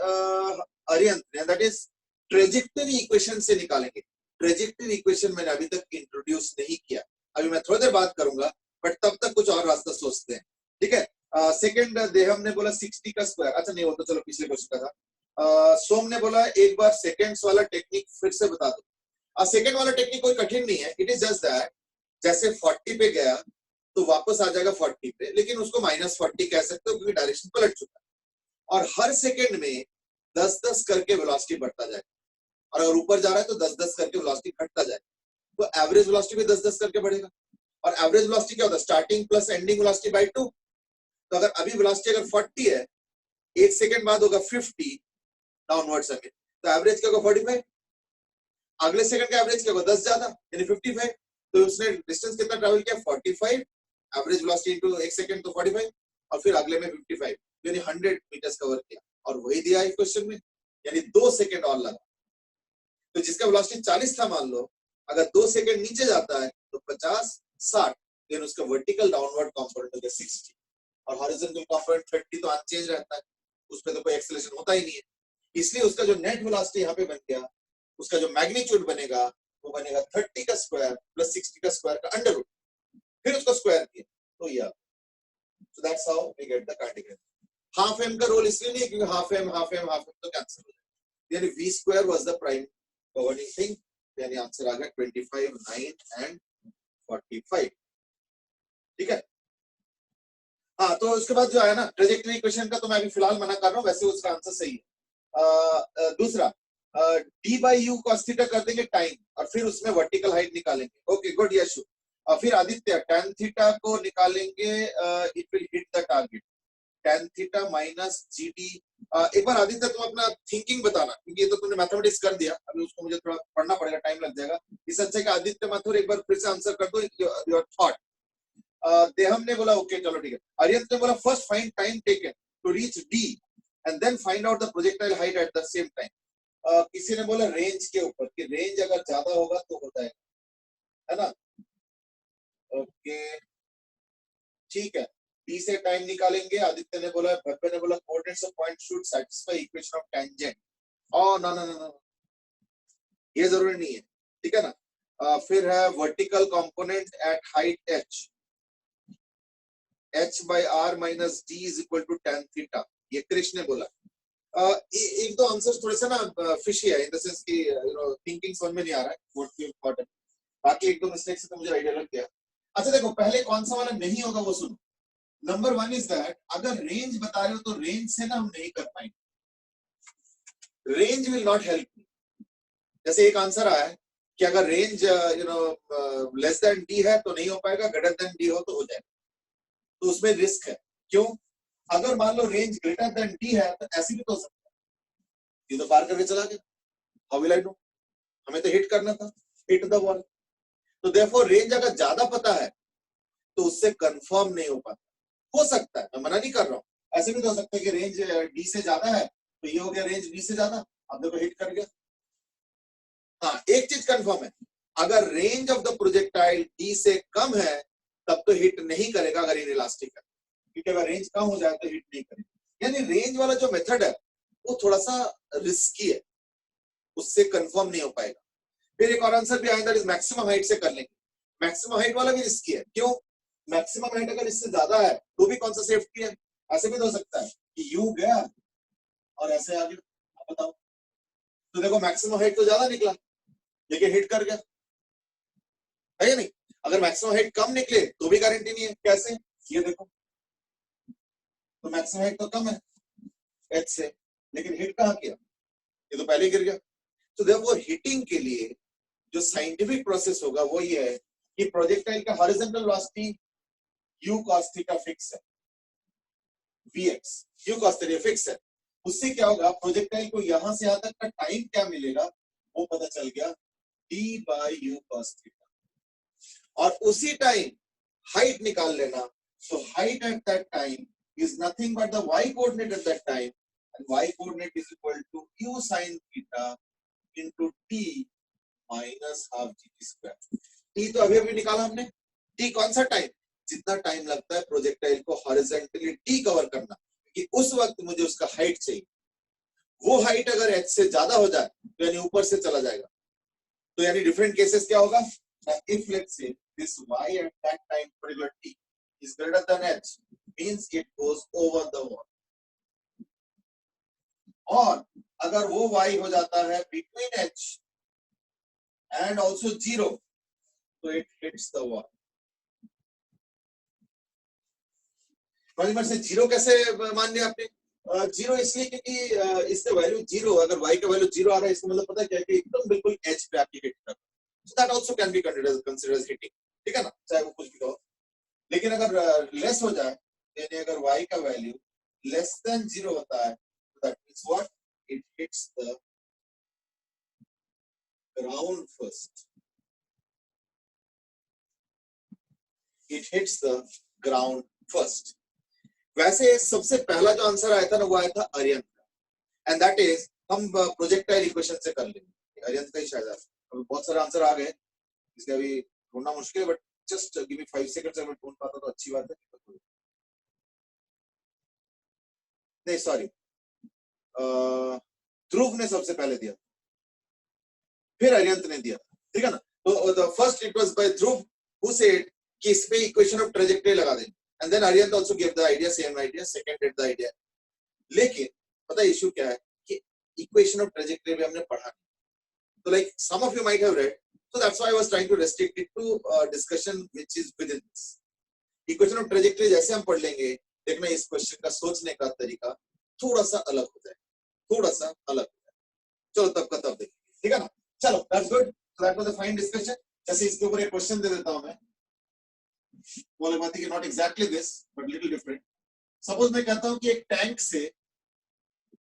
अरियंत ने, दैट इज ट्रेजेक्टरी इक्वेशन से निकालेंगे। ट्रेजेक्टरी इक्वेशन मैंने अभी तक इंट्रोड्यूस नहीं किया, अभी मैं थोड़ी देर बात करूंगा, बट तब तक कुछ और रास्ता सोचते हैं, ठीक है। सेकंड देहम ने बोला 60 का स्क्वायर, अच्छा नहीं वो तो चलो पिछले क्वेश्चन का था। सोम ने बोला एक बार सेकंड्स वाला टेक्निक फिर से बता दो। सेकंड वाला टेक्निक कोई कठिन नहीं है, इट इज जस्ट दैट जैसे 40 पे गया तो वापस आ जाएगा 40 पे, लेकिन उसको -40 कह सकते हो क्योंकि डायरेक्शन पलट चुका है, और हर सेकंड में 10-10 करके वेलोसिटी बढ़ता जाएगा। और अगर ऊपर जा रहा है तो 10-10 करके वेलोसिटी घटता जाए, तो एवरेज वेलोसिटी भी 10-10 करके बढ़ेगा। और एवरेज वेलोसिटी क्या होता है? Starting plus ending velocity bye 2। तो अगर अभी वेलोसिटी अगर 40 है, 1 सेकंड बाद होगा 50 डाउनवर्ड्स अगेन, तो एवरेज क्या होगा? 45। अगले सेकंड का एवरेज क्या होगा? 10 ज्यादा यानी 55। तो उसने डिस्टेंस कितना ट्रैवल किया? 45, एवरेज वेलोसिटी इनटू 1 सेकंड तो 45, और फिर अगले में 55, यानी 100 मीटर्स कवर किया, और वही दिया है क्वेश्चन में, यानी 2 सेकंड और लगा। तो जिसका वेलोसिटी 40 था, मान लो अगर 2 सेकंड नीचे जाता है तो 50, 60, देन उसका वर्टिकल डाउनवर्ड कंपोनेंट हो गया 60, और हॉरिजॉन्टल कंपोनेंट 30 तो अनचेंज रहता है, उसमें तो कोई एक्सेलरेशन होता ही नहीं है। इसलिए उसका जो नेट वेलोसिटी यहाँ पे बन गया, उसका जो मैग्नीट्यूड बनेगा वो बनेगा 30 का स्क्वायर प्लस 60 का स्क्वायर का अंडर रूट, फिर उसका स्क्वायर किया तो ये। So that's how we get the cardigan. Half M का रोल इसलिए नहीं है क्योंकि हाफ एम तो कैंसिल हो जाएगा, यानी v square was the prime governing thing, यानी आंसर आ गया 25, 9 एंड 45। ठीक है। हाँ, तो उसके बाद जो है ना ट्रेजेक्टरी इक्वेशन का, तो मैं अभी फिलहाल मना कर रहा हूँ, वैसे उसका आंसर सही है। दूसरा d by u cos theta कर देंगे टाइम, और फिर उसमें वर्टिकल हाइट निकालेंगे। Okay good Yashu. फिर आदित्य tan थीटा को निकालेंगे, it will hit the target, tan theta minus GD। एक बार आदित्य तुम अपना थिंकिंग बताना, क्योंकि ये तो तुमने मैथमेटिक्स कर दिया, अभी उसको मुझे थोड़ा पढ़ना पड़ेगा, टाइम लग जाएगा। इस अच्छा कि आदित्य माथुर एक बार फिर से आंसर कर दो योर थॉट। देहम ने बोला ओके चलो ठीक है। आर्यन ने बोला first find time taken to reach the end then find out the projectile height at the same time. किसी ने बोला रेंज के ऊपर, कि रेंज अगर ज्यादा होगा तो हो जाएगा, है ना? ओके ठीक है, डी से टाइम निकालेंगे। आदित्य ने बोला, भव्य ने बोला coordinates of point should satisfy equation of tangent. No no no, ये जरूरी नहीं है, ठीक है ना। फिर है vertical component at height h by r minus d is equal to tan theta, ये कृष्ण ने बोला। एक दो आंसर्स थोड़े से ना फिशी है, इन द सेंस कि यू नो थिंकिंग समझ में नहीं आ रहा है व्हाट यू इम्पोर्टेंट, बाकी एक दो मिस्टेक्स से तो मुझे आइडिया लग गया। अच्छा देखो, पहले कौन सा वाला नहीं होगा वो सुनो। नंबर 1 इज दैट अगर रेंज बता रहे हो तो रेंज से ना हम नहीं कर पाएंगे, range will not help me. जैसे एक आंसर आया है कि अगर range you know less than D है तो नहीं हो पाएगा, ग्रेटर देन डी हो तो हो जाएगा, तो उसमें रिस्क है। क्यों? अगर मान लो रेंज ग्रेटर देन डी है तो ऐसे भी तो हो सकता है, ये तो पार करके चला गया, हाउ विल आई नो? हमें तो हिट करना था, हिट द बॉल। तो देयरफॉर रेंज अगर ज्यादा पता है तो उससे कंफर्म नहीं हो पाता। हो सकता है, मैं मना नहीं कर रहा हूँ, ऐसे भी तो हो सकता है कि रेंज डी से ज्यादा है तो ये हो गया रेंज डी से ज्यादा, अब देखो हिट कर गया। हाँ, एक चीज कंफर्म है, अगर range of the projectile D से कम है तब तो हिट नहीं करेगा अगर इनइलास्टिक है, क्योंकि अगर रेंज कम हो जाए तो हिट नहीं करेगा। यानी रेंज वाला जो मेथड है वो थोड़ा सा रिस्की है, उससे कंफर्म नहीं हो पाएगा। फिर एक और आंसर भी आया, दैट इज मैक्सिमम हाइट से कर लेंगे। मैक्सिमम हाइट वाला भी रिस्की है, क्यों? मैक्सिमम हाइट अगर इससे ज्यादा है तो भी कौन सा सेफ्टी है? ऐसे भी तो हो सकता है कि यू गया और ऐसे आ गया, आप बताओ। तो देखो मैक्सिमम हाइट तो ज्यादा निकला लेकिन हिट कर गया, है या नहीं? अगर मैक्सिमम हाइट कम निकले तो भी गारंटी नहीं है। कैसे? ये देखो, तो मैक्सिमम हाइट तो कम है एच से, लेकिन हिट कहाँ किया? ये तो पहले गिर गया। तो देखो हिटिंग के लिए जो साइंटिफिक प्रोसेस होगा वो ये है कि प्रोजेक्टाइल का horizontal velocity u cos theta fix है, vx u cos theta fix है। उससे क्या होगा, प्रोजेक्टाइल को यहां से यहां तक का टाइम क्या मिलेगा वो पता चल गया, d by u cos theta. और उसी टाइम हाइट निकाल लेना, so height at that time is nothing but the y coordinate at that time, and y coordinate is equal to u sin theta into t minus half g square। t तो अभी निकाला हमने, t कौन सा टाइम? जितना टाइम लगता है प्रोजेक्टाइल को हॉरिजॉन्टली t कवर करना, कि उस वक्त मुझे उसका हाइट चाहिए। वो हाइट अगर h से ज्यादा हो जाए तो यानी ऊपर से चला जाएगा, तो यानी डिफरेंट केसेस क्या होगा, if let's say this y at that time particular t is greater than h means it goes over the wall, और अगर वो y हो जाता है between h and also 0 तो it hits the wall। Polymer से 0 कैसे मान लिया आपने? जीरो इसलिए क्योंकि इसका वैल्यू जीरो, अगर y का वैल्यू जीरो आ रहा है इसका मतलब पता है क्या है कि एकदम बिल्कुल एज पे आपकी हिट कर, so that also can be considered as hitting, ठीक है ना, चाहे वो कुछ भी हो। लेकिन अगर लेस हो जाए, यानी अगर y का वैल्यू लेस देन जीरो होता है, that means what, it hits the ground first, it hits the ground first. वैसे सबसे पहला जो आंसर आया था ना वो आया था अरियंत का, एंड दैट इज हम प्रोजेक्टाइल इक्वेशन से कर लेंगे, अरियंत का ही शायद अभी बहुत सारे आंसर आ गए, इसलिए अभी ढूंढना मुश्किल है, but just give me 5 seconds, अगर ढूंढ पाता तो अच्छी बात है। नहीं सॉरी, ध्रुव ने सबसे पहले दिया, फिर अरियंत ने दिया, ठीक है ना। तो the first it was by Dhruv who said कि इस पे इक्वेशन ऑफ ट्रेजेक्टरी लगा देंगे, and then Ariyant also give the idea, same idea, second did the idea. लेकिन पता है इशू क्या है कि इक्वेशन ऑफ ट्रेजेक्टरी भी हमने पढ़ा नहीं, तो like some of you might have read, so that's why I was trying to restrict it to discussion which is within this equation of trajectory। जैसे हम पढ़ लेंगे, देखना इस क्वेश्चन का सोचने का तरीका थोड़ा सा अलग हो जाए, थोड़ा सा अलग हो जाए। चलो तब का तब देखेंगे, ठीक है ना। चलो that's good, so that was a fine discussion। जैसे इसके ऊपर एक क्वेश्चन दे देता हूं मैं, वो लगता है कि not exactly this but little different. Suppose मैं कहता हूं कि एक टैंक से,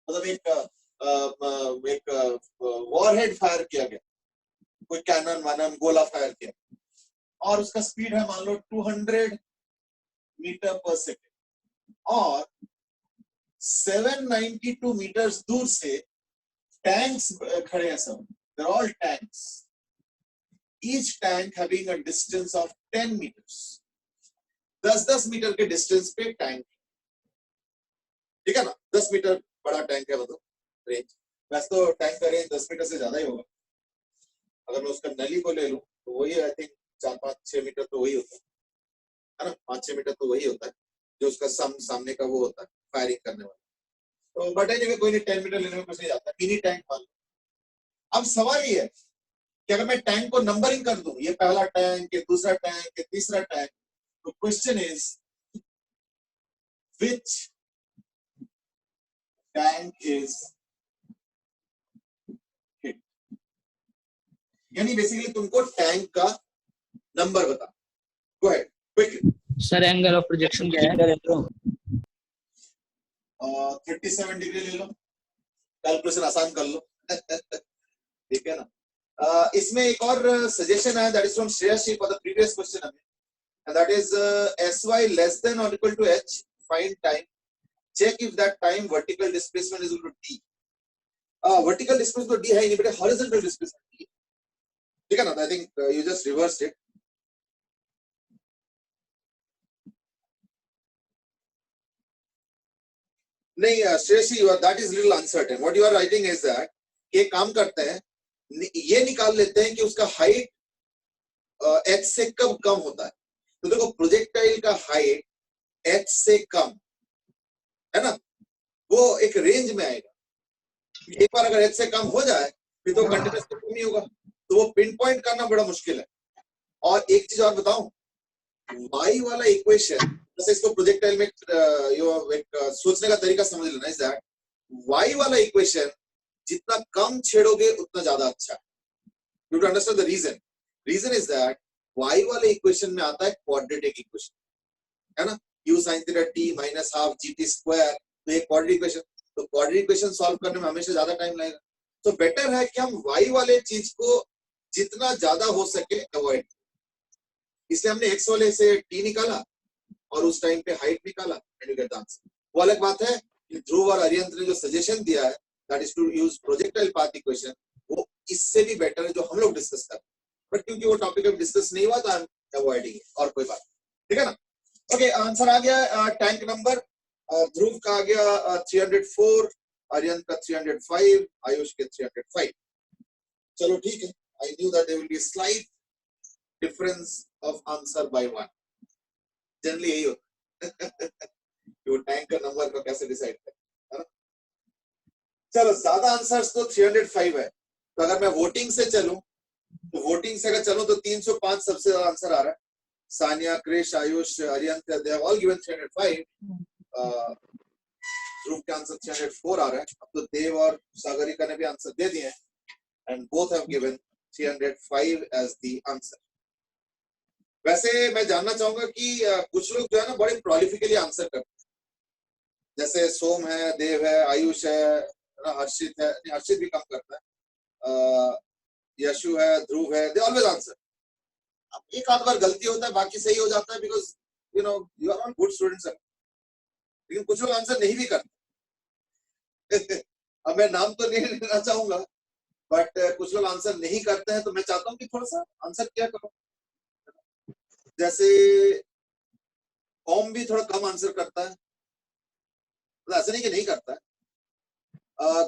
मतलब एक वॉरहेड फायर किया गया, कोई कैनन वानन गोला फायर किया, और उसका स्पीड है मान लो 200 मीटर पर सेकेंड, और 792 मीटर्स दूर से टैंक्स खड़े हैं, सब they're all tanks, each tank having a distance of 10 meters, 10 metre के डिस्टेंस पे टैंक, ठीक है ना। 10 मीटर बड़ा टैंक है, मतलब रेंज, वैसे तो टैंक का रेंज 10 मीटर से ज्यादा ही होगा। अगर मैं उसका नली को ले लूं तो वही आई थिंक 4-5-6 मीटर तो वही होता है ना, 5-6 मीटर तो वही होता है जो उसका सामने का वो होता है फायरिंग करने वाला। तो बट एनीवे कोई नहीं, 10 मीटर लेने में कुछ नहीं जाता, मिनी टैंक मान लो। अब सवाल ये है कि अगर मैं टैंक को नंबरिंग कर दूं, ये पहला टैंक, ये दूसरा टैंक, ये तीसरा टैंक, तो question is which tank is hit, यानी बेसिकली तुमको टैंक का नंबर बता। गो ahead quickly sir angle of projection क्या है? 37 डिग्री ले लो, कैलकुलेशन आसान कर लो ठीक है ना। इसमें एक और सजेशन है, that is from Shreyasi for the previous question हमें, and that is sy less than और equal to h, find time, check if that time vertical displacement is equal to d। Vertical displacement तो d है ही नहीं बेटा, हॉरिजॉन्टल डिस्प्लेसमेंट d, ठीक है ना। I think you just reversed it. नहीं Shreyasi, that is little uncertain, what you are writing is that, एक काम करते हैं, ये निकाल लेते हैं कि उसका हाइट h से कब कम होता है। तो देखो प्रोजेक्टाइल का हाइट h से कम है ना, वो एक रेंज में आएगा। एक बार अगर h से कम हो जाए फिर तो कंटिन्यूअस तो नहीं होगा, तो वो पिन पॉइंट करना बड़ा मुश्किल है। और एक चीज और बताऊं, y वाला इक्वेशन, जैसे इसको प्रोजेक्टाइल में एक सोचने का तरीका समझ लेना, इज दैट y वाला इक्वेशन जितना कम छेड़ोगे उतना ज्यादा अच्छा है। You to understand the reason, reason is that y वाले इक्वेशन में आता है क्वाड्रेटिक इक्वेशन, है ना, u sin theta t minus half gt square, तो ये क्वाड्रेटिक इक्वेशन, तो क्वाड्रेटिक इक्वेशन सॉल्व करने में हमेशा ज्यादा टाइम लगेगा। तो बेटर है कि हम y वाले चीज को जितना ज्यादा हो सके अवॉइड, इसलिए हमने x वाले से t निकाला और उस टाइम पे हाइट निकाला, and you get the answer. वो अलग बात है कि ध्रुव और अरियंत ने जो सजेशन दिया है, that is to use projectile path equation, वो इससे भी बेटर है जो हम लोग डिस्कस कर, बट क्योंकि वो टॉपिक अब डिस्कस नहीं हुआ तो आई एम अवॉइडिंग, और कोई बात, ठीक है ना। ओके, आंसर आ गया टैंक नंबर, ध्रुव का आ गया 304, अरियंत का 305, आयुष के 305। चलो ठीक है, I knew that there will be slight difference of answer by 1, generally यही होता है वो टैंक का नंबर को कैसे डिसाइड करें, है ना। चलो ज्यादा आंसर्स तो 305 है, तो अगर मैं वोटिंग से चलूं, तो वोटिंग से अगर चलूं तो 305 सबसे ज्यादा आंसर आ रहा है। Sania, Krrish, Ayush, अरियंत, they have all given 305। ध्रुव के आंसर 304 आ रहा है। अब तो देव और सागरिका ने भी आंसर दे दिए हैं and both have given 305 as the answer. वैसे मैं जानना चाहूंगा कि कुछ लोग जो है ना बड़े प्रोलिफिकली आंसर करते हैं, जैसे सोम है, देव है, आयुष है, हर्षित है, हर्षित भी कम करता है, यशु है, ध्रुव है, दे ऑलवेज आंसर। अब एक आध बार गलती होता है, बाकी सही हो जाता है, because you know you are not good students. लेकिन कुछ लोग आंसर नहीं भी करते। अब मैं नाम तो नहीं लेना चाहूंगा, बट कुछ लोग आंसर नहीं करते हैं, तो मैं चाहता हूँ कि थोड़ा सा आंसर किया करो। जैसे ओम भी थोड़ा कम आंसर करता है, तो ऐसा नहीं कि नहीं करता है।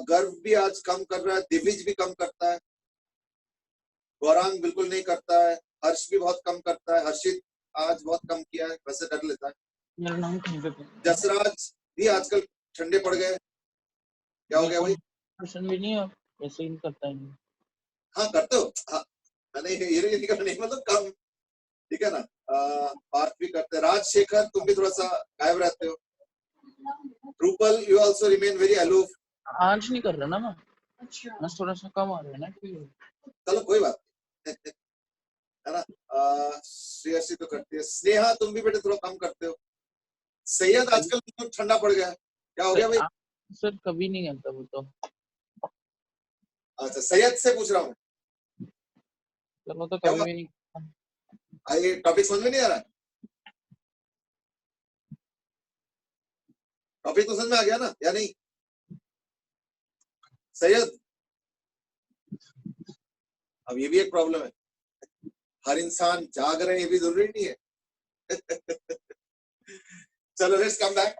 गर्व भी आज कम कर रहा है, दिविज भी कम करता है, गौरांग बिल्कुल नहीं करता है, हर्ष भी बहुत कम करता है, हर्षित आज बहुत कम किया है, वैसे कर लेता है। मेरा नाम कहीं पे जसराज भी आजकल ठंडे पड़ गए, क्या हो गया भाई? पर्सन भी नहीं है, वैसे ही करता है। हाँ करते हो, हाँ नहीं ये नहीं करना, नहीं मतलब कम, ठीक है ना। पार्थ भी करते हैं। राजशेखर तुम भी थोड़ा सा गायब रहते हो। Rupal you also remain very aloof. आज नहीं कर रहा ना मैं, अच्छा थोड़ा सा कम आ रहा है ना। चलो कोई बात नहीं, है ना। श्रेयसी तो करती है। स्नेहा तुम भी बेटे थोड़ा कम करते हो। सैयद आजकल तो ठंडा पड़ गया है, क्या हो गया भाई? सर कभी नहीं करता वो तो। अच्छा सैयद से पूछ रहा हूँ, सर वो तो कभी भी नहीं। ये टॉपिक समझ में नहीं आ रहा है? टॉपिक तो समझ में आ गया ना या नहीं? सैयद, अब ये भी एक प्रॉब्लम है, हर इंसान जाग रहे हैं ये भी जरूरी नहीं है। चलो लेट्स कम बैक,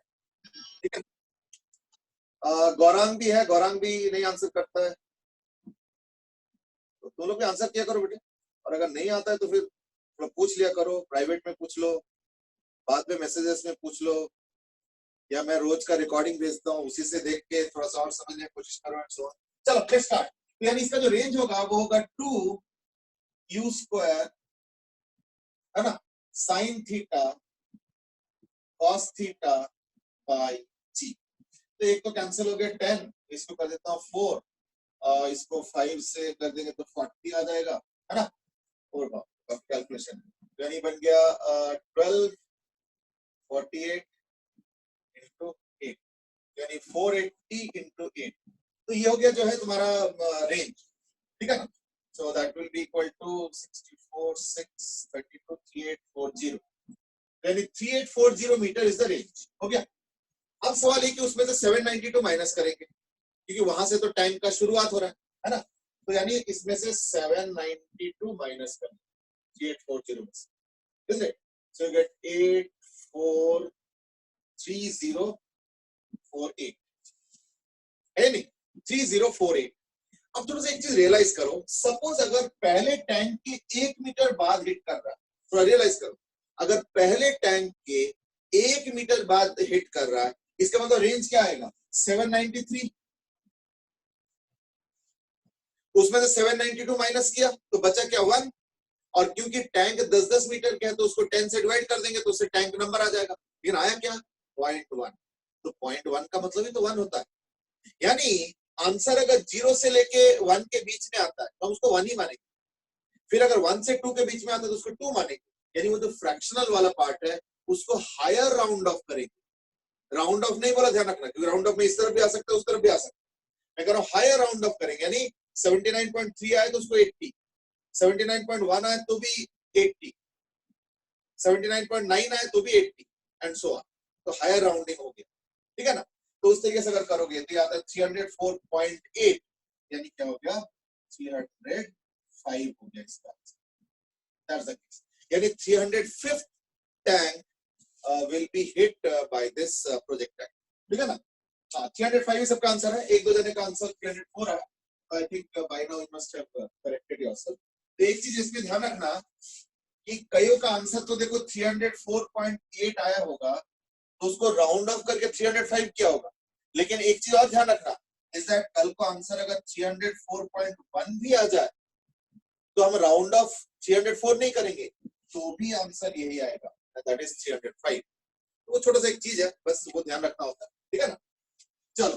ठीक है। गौरांग भी है, गौरांग भी नहीं आंसर करता है, तो तुम लोग भी आंसर किया करो बेटे, और अगर नहीं आता है तो फिर थोड़ा पूछ लिया करो, प्राइवेट में पूछ लो, बाद में मैसेजेस में पूछ लो, या मैं रोज का रिकॉर्डिंग भेजता हूँ उसी से देख के थोड़ा सा और समझने की कोशिश करो एंड सो ऑन। चलो लेट्स स्टार्ट। यानी इसका जो रेंज होगा वो होगा 2u स्क्वायर, है ना, sine theta cos theta by G. तो एक तो कैंसिल हो गया 10, इसको कर देता हूँ 4, इसको 5 से कर देंगे तो 40 आ जाएगा, है ना। और कैलकुलेशन यानी बन गया 1248 इंटू 8, यानी 480 इंटू 8। तो ये हो गया जो है तुम्हारा रेंज, ठीक है ना। So that will be equal to 64 6 32 3840, यानी 3840 मीटर इज द रेंज, हो गया। अब सवाल है कि उसमें से 792 माइनस करेंगे, क्योंकि वहां से तो टाइम का शुरुआत हो रहा है ना। तो यानी इसमें से 792 माइनस करेंगे 3840 में से, isn't it? So you get 843048, है नहीं, 3048। अब थोड़ा सा एक चीज रियलाइज करो, सपोज अगर पहले टैंक के 1 मीटर बाद हिट कर रहा है, थोड़ा रियलाइज करो, अगर पहले टैंक के 1 मीटर बाद हिट कर रहा है, इसका मतलब रेंज क्या आएगा? 793। उसमें से 792 माइनस किया तो बचा क्या? 1। और क्योंकि टैंक 10-10 मीटर का है तो उसको 10 से डिवाइड कर देंगे तो उससे टैंक नंबर आ जाएगा। लेकिन आया क्या? 0.1। तो 0.1 का मतलब ही तो 1 होता है। यानी आंसर अगर 0 से लेके 1 के बीच में आता है तो हम उसको 1 ही मानेंगे। फिर अगर 1 से 2 के बीच में आता है तो उसको 2 मानेंगे। यानी वो जो फ्रैक्शनल वाला पार्ट है उसको हायर राउंड ऑफ करेंगे। राउंड ऑफ नहीं बोला, ध्यान रखना, क्योंकि राउंड ऑफ में इस तरफ भी आ सकता है उस तरफ भी आ सकता है। मैं कह रहा हूं हायर राउंड ऑफ करेंगे, यानी 79.3 आए तो उसको 80, 79.1 आए तो भी 80, 79.9 आए तो भी 80 एंड सो ऑन। तो हायर राउंडिंग हो गया, ठीक है ना। तो उस तरीके से अगर करोगे तो आता है 304.8, यानी क्या हो गया? 305 हो गया इसका आंसर। यानी 305th tank will be hit by this projectile, ठीक है ना। 305 ही सबका आंसर है, एक दो जने का आंसर 304 है। I think by now you must have corrected yourself. तो एक चीज इसमें ध्यान रखना कि कईयों का आंसर तो देखो 304.8 आया होगा तो उसको राउंड ऑफ करके 305 किया होगा। लेकिन एक चीज और ध्यान रखना इज दैट कल को आंसर अगर 304.1 भी आ जाए तो हम राउंड ऑफ 304 नहीं करेंगे तो भी आंसर यही आएगा, दैट इज 305। तो वो छोटा सा एक चीज है, बस वो ध्यान रखना होता है, ठीक है ना। चलो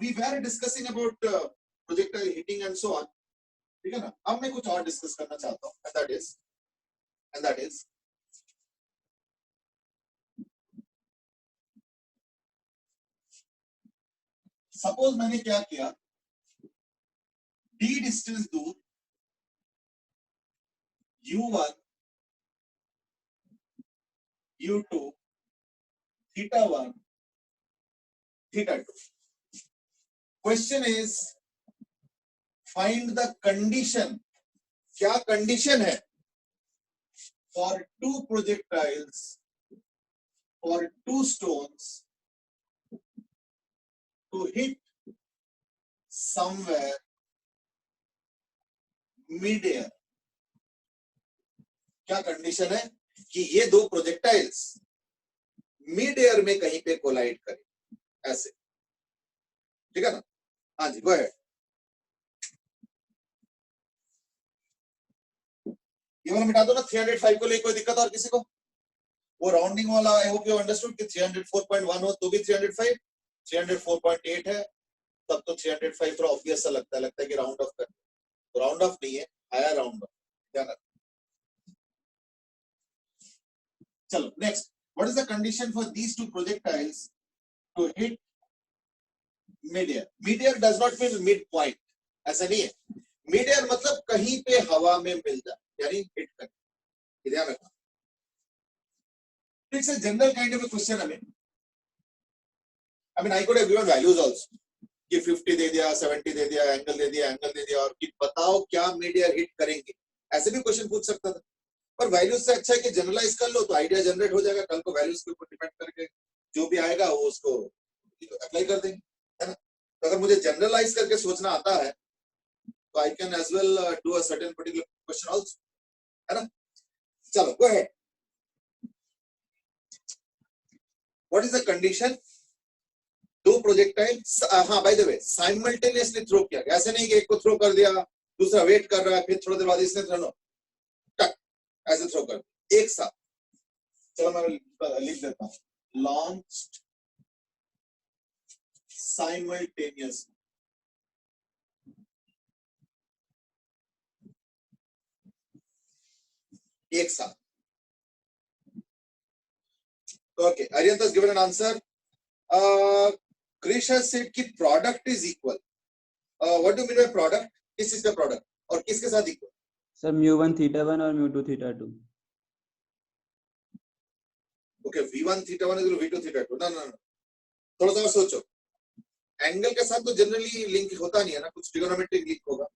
we were discussing about projectile hitting and so on, ठीक है ना। अब मैं कुछ और डिस्कस करना चाहता हूँ, एंड दैट इज सपोज मैंने क्या किया, डी डिस्टेंस दूर u1 u2 θ1 θ2. Question is find the condition. क्या कंडीशन है for two projectiles, for two stones to hit somewhere mid-air. क्या कंडीशन है कि ये दो प्रोजेक्टाइल्स मिड एयर में कहीं पे कोलाइड करें, ऐसे, ठीक है ना। हाँ जी, गो अहेड। ये वाला मिटा दो ना, 305 को ले, कोई दिक्कत और किसी को? वो राउंडिंग वाला आई होप यू अंडरस्टूड कि 304.1 हो तो भी 305, 304.8 है तब तो 305 थोड़ा ऑब्वियस सा लगता है कि राउंड ऑफ कर, तो राउंड ऑफ नहीं है, आया राउंड ऑफ, ध्यान रखना। चलो next, what is the condition for these two projectiles to hit mid air? Mid air does not mean mid point, ऐसा नहीं है। मिड एयर मतलब कहीं पे हवा में मिल जाए, यानी हिट कर, ध्यान रखना। It's a general kind of a question. I mean I could have given values also कि 50 दे दिया, 70 दे दिया, एंगल दे दिया और कि बताओ क्या मिड एयर हिट करेंगे, ऐसे भी क्वेश्चन पूछ सकता था। पर वैल्यूज से अच्छा है कि जनरलाइज कर लो तो आइडिया जनरेट हो जाएगा, कल को वैल्यूज के ऊपर डिपेंड करके जो भी आएगा वो उसको अप्लाई कर देंगे, है ना। तो अगर मुझे जनरलाइज करके सोचना आता है तो I can as well do a certain particular question also, है ना। चलो go ahead. What is the condition? दो प्रोजेक्टाइल, हाँ by the way simultaneously throw किया गया, ऐसे नहीं कि एक को थ्रो कर दिया, दूसरा वेट कर रहा है, फिर थोड़ी देर बाद इसने थ्रो, टक ऐसे थ्रो कर दिया एक साथ। चलो मैं लिख देता हूं, लॉन्च्ड साइमल्टेनियस, एक साथ। Okay, Ariyant has given an answer. Krish has said कि product is equal. What do you mean by product? किस चीज का product और किसके साथ equal? सर mu1 θ1 और mu2 θ2। Okay, v1 θ1 is v2 θ2. No, थोड़ा सा और सोचो। एंगल के साथ तो जनरली लिंक होता नहीं है ना, कुछ ट्रिगोनोमेट्रिक लिंक होगा।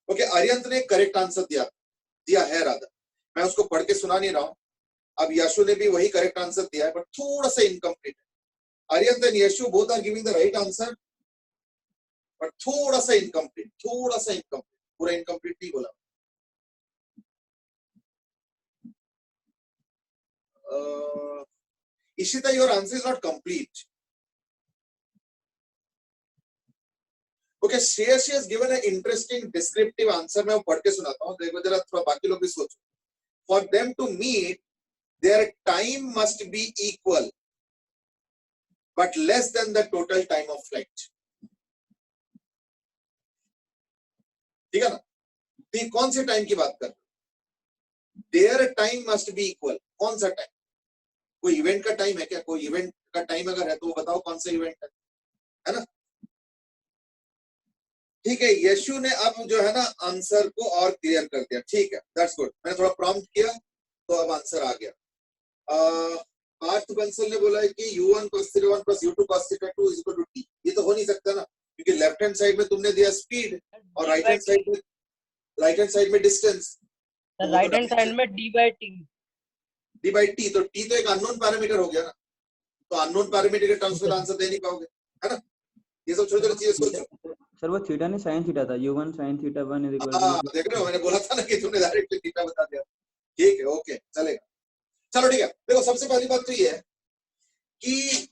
ओके, आर्यंत ने करेक्ट आंसर दिया है राधा, मैं उसको पढ़ के सुना नहीं रहा हूं। अब यशु ने भी वही करेक्ट आंसर दिया है, बट थोड़ा सा इनकम्प्लीट है। Aryant and Yashu both are giving the right answer, but थोड़ा सा इनकम्प्लीट, पूरा इनकम्प्लीट नहीं बोला। Ishita, your answer is not complete. Okay, Shreyash has given an interesting descriptive answer. मैं वो पढ़ के सुनाता हूँ, देखो जरा थोड़ा बाकी लोग भी सोचो। For them to meet, their time must be equal, but less than the total time of flight. ठीक है ना? तो ये कौन से टाइम की बात कर रहे हो? Their time must be equal. कौन सा टाइम? कोई इवेंट का टाइम है क्या? कोई इवेंट का टाइम अगर है तो बताओ कौन सा इवेंट है ना? ठीक है, यशु ने अब जो है ना आंसर को और क्लियर कर दिया। ठीक है, दैट्स गुड। मैंने थोड़ा प्रॉम्प्ट किया तो अब आंसर आ गया। पार्थ बंसल ने बोला है कि u1 cos theta 1 plus u2 cos theta 2 is equal to t। ये तो हो नहीं सकता ना, क्योंकि लेफ्ट हैंड साइड में तुमने दिया स्पीड और राइट हैंड साइड में डिस्टेंस। राइट हैंड साइड में d by t, तो t तो एक अननोन पैरामीटर हो गया ना, तो अननोन पैरामीटर के टर्म्स में आंसर दे नहीं पाओगे, है ना। ये सब छोटी छोटी चीजें सोचो। सर वो थीटा नहीं साइन थीटा था, u1 sin θ1 is equal to देख रहे हो, मैंने बोला था ना कि तुमने डायरेक्टली थीटा बता दिया। ठीक है, ओके चलेगा। चलो ठीक है, देखो सबसे पहली बात तो ये है कि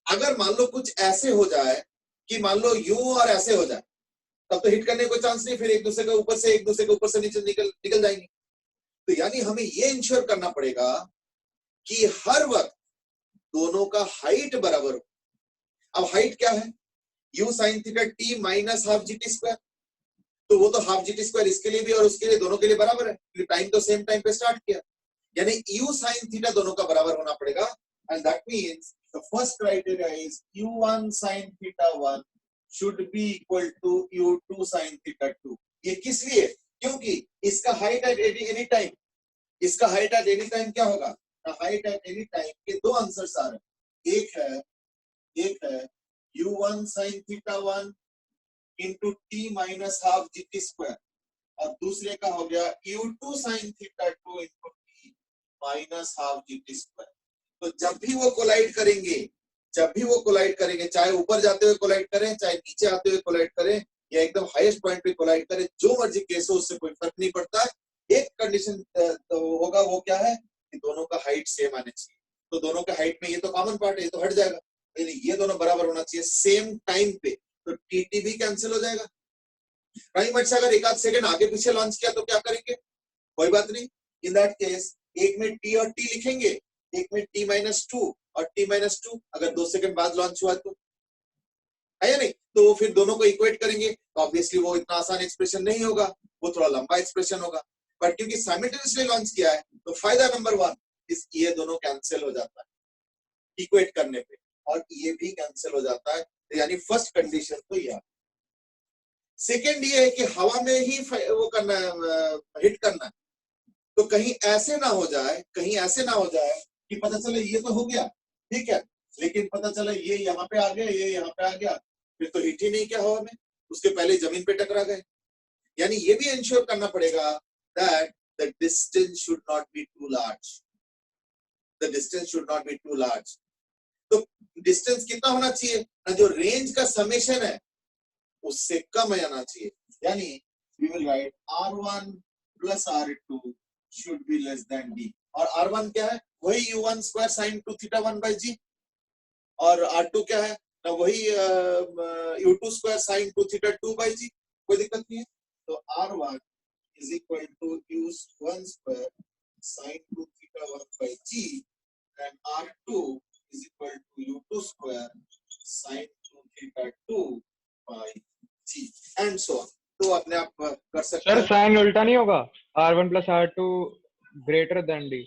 अगर मान लो कुछ ऐसे हो जाए कि मान लो यूं और ऐसे हो जाए, तब तो हिट करने का कोई चांस नहीं, फिर एक दूसरे के ऊपर से नीचे निकल जाएंगे। तो यानी हमें ये इंश्योर करना पड़ेगा कि हर वक्त दोनों का हाइट बराबर हो। अब हाइट क्या है, u sin theta t minus half G T square, तो वो तो हाफ जी टी स्क्वायर इसके लिए भी और उसके लिए दोनों के लिए बराबर है, क्योंकि टाइम तो सेम टाइम पे स्टार्ट किया, यानी u sin थीटा दोनों का बराबर होना पड़ेगा। And that means the first criteria is u1 sin theta 1 should be equal to u2 sin theta 2। ये किस लिए, क्योंकि इसका हाइट एट एनी टाइम, इसका हाइट एट एनी टाइम क्या होगा, हाइट एट एनी टाइम के दो आंसर्स आ रहे हैं, एक है u1 sin theta 1 into T minus half G T square, और दूसरे का हो गया u2 sin theta 2 into T minus half G T square. तो जब भी वो कोलाइड करेंगे, चाहे ऊपर जाते हुए कोलाइड करें, चाहे नीचे आते हुए कोलाइड करें, या एकदम हाईएस्ट पॉइंट पे कोलाइड करें, जो मर्जी केस हो उससे कोई फर्क नहीं पड़ता। एक कंडीशन तो होगा, वो क्या है कि दोनों का हाइट सेम आने चाहिए। तो दोनों का हाइट में ये तो कॉमन पार्ट है, ये तो हट जाएगा, यानी ये दोनों बराबर होना चाहिए सेम टाइम पे, तो टीटी भी कैंसिल हो जाएगा। टाइम अच्छा अगर एक आध सेकंड आगे पीछे लॉन्च किया तो क्या करेंगे, कोई बात नहीं, इन दैट केस एक में टी और टी लिखेंगे, एक में टी माइनस टू और टी माइनस टू, अगर 2 सेकंड बाद लॉन्च हुआ तो है या नहीं, तो वो फिर दोनों को इक्वेट करेंगे, तो ऑब्वियसली वो इतना आसान एक्सप्रेशन नहीं होगा, वो थोड़ा लंबा एक्सप्रेशन होगा, बट क्योंकि साइमल्टेनियसली लॉन्च किया है तो फायदा नंबर 1 इस ये दोनों कैंसिल हो जाता है इक्वेट करने पे, और ये भी कैंसिल हो जाता है, तो यानी फर्स्ट कंडीशन तो ये। सेकेंड ये है कि हवा में ही वो करना है, हिट करना है, तो कहीं ऐसे ना हो जाए कि पता चले ये तो हो गया ठीक है, लेकिन पता चला ये यहाँ पे आ गया, ये यहाँ पे आ गया, फिर तो हिट ही नहीं किया हवा में, उसके पहले जमीन पे टकरा गए। यानी ये भी इंश्योर करना पड़ेगा that the distance should not be too large, तो डिस्टेंस कितना होना चाहिए ना, जो रेंज का समेशन है उससे कम आना चाहिए, यानी we will write R1 plus R2 should be less than D, और R1 क्या है, वही U1 square sin 2 theta 1 by G, और R2 क्या है ना, वही U2 square sin 2 theta 2 by G, कोई दिक्कत नहीं है। तो R1 is equal to U1 square sin 2 theta 1 by G and R2 is equal to U2 square sin 2 theta 2 by G and so on। तो अपने आप कर सकते सर हैं। साइन उल्टा नहीं होगा, R1 plus R2 greater than D?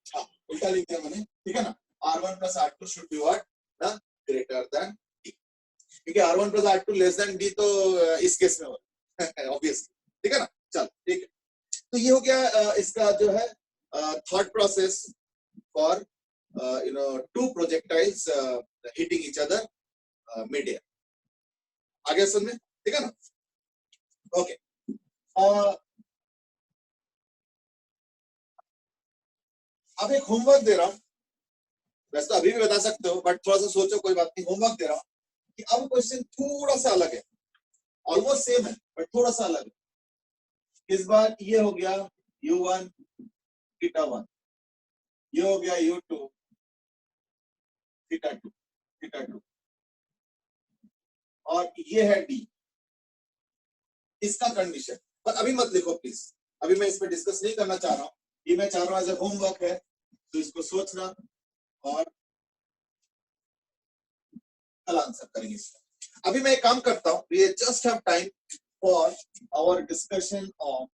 हाँ, उल्टा लिख दिया मैंने, ठीक है ना, R1 plus R2 should be what ना, greater than D, क्योंकि R1 plus R2 less than D तो इस केस में होगा ऑब्वियसली, ठीक है ना। चल ठीक है, तो ये हो गया इसका जो है thought process for two projectiles hitting each other mid air. आगे समझ में, ठीक है ना। ओके, अब एक होमवर्क दे रहा हूं, वैसे तो अभी भी बता सकते हो बट थोड़ा सा सोचो, कोई बात नहीं, होमवर्क दे रहा हूं कि अब क्वेश्चन थोड़ा सा अलग है, ऑलमोस्ट सेम है बट थोड़ा सा अलग है। इस बार ये हो गया U1 थीटा 1, ये हो गया U2 थीटा 2, और ये है D, इसका कंडीशन। पर अभी मत लिखो प्लीज, अभी मैं इस पे डिस्कस नहीं करना चाह रहा हूं, ये मैं चाह रहा हूं एज ए होमवर्क है, तो इसको सोचना और कल आंसर करेंगे इसका। अभी मैं एक काम करता हूं, we just have time for our discussion on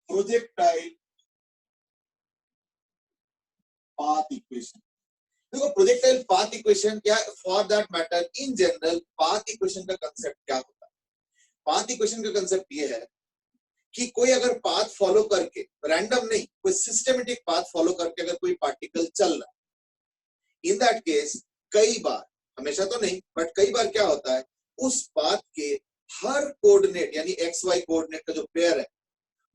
projectile path equation. देखो प्रोजेक्टाइल पाथ इक्वेशन क्या, for that matter in general path equation का कंसेप्ट क्या होता है। पाथ इक्वेशन का कंसेप्ट ये है कि कोई अगर पाथ फॉलो करके, रैंडम नहीं, कोई सिस्टमेटिक पाथ फॉलो करके अगर कोई पार्टिकल चल रहा है, इन दैट केस कई बार, हमेशा तो नहीं बट कई बार क्या होता है, उस पाथ के हर कोऑर्डिनेट यानी एक्स वाई कोऑर्डिनेट का जो पेयर है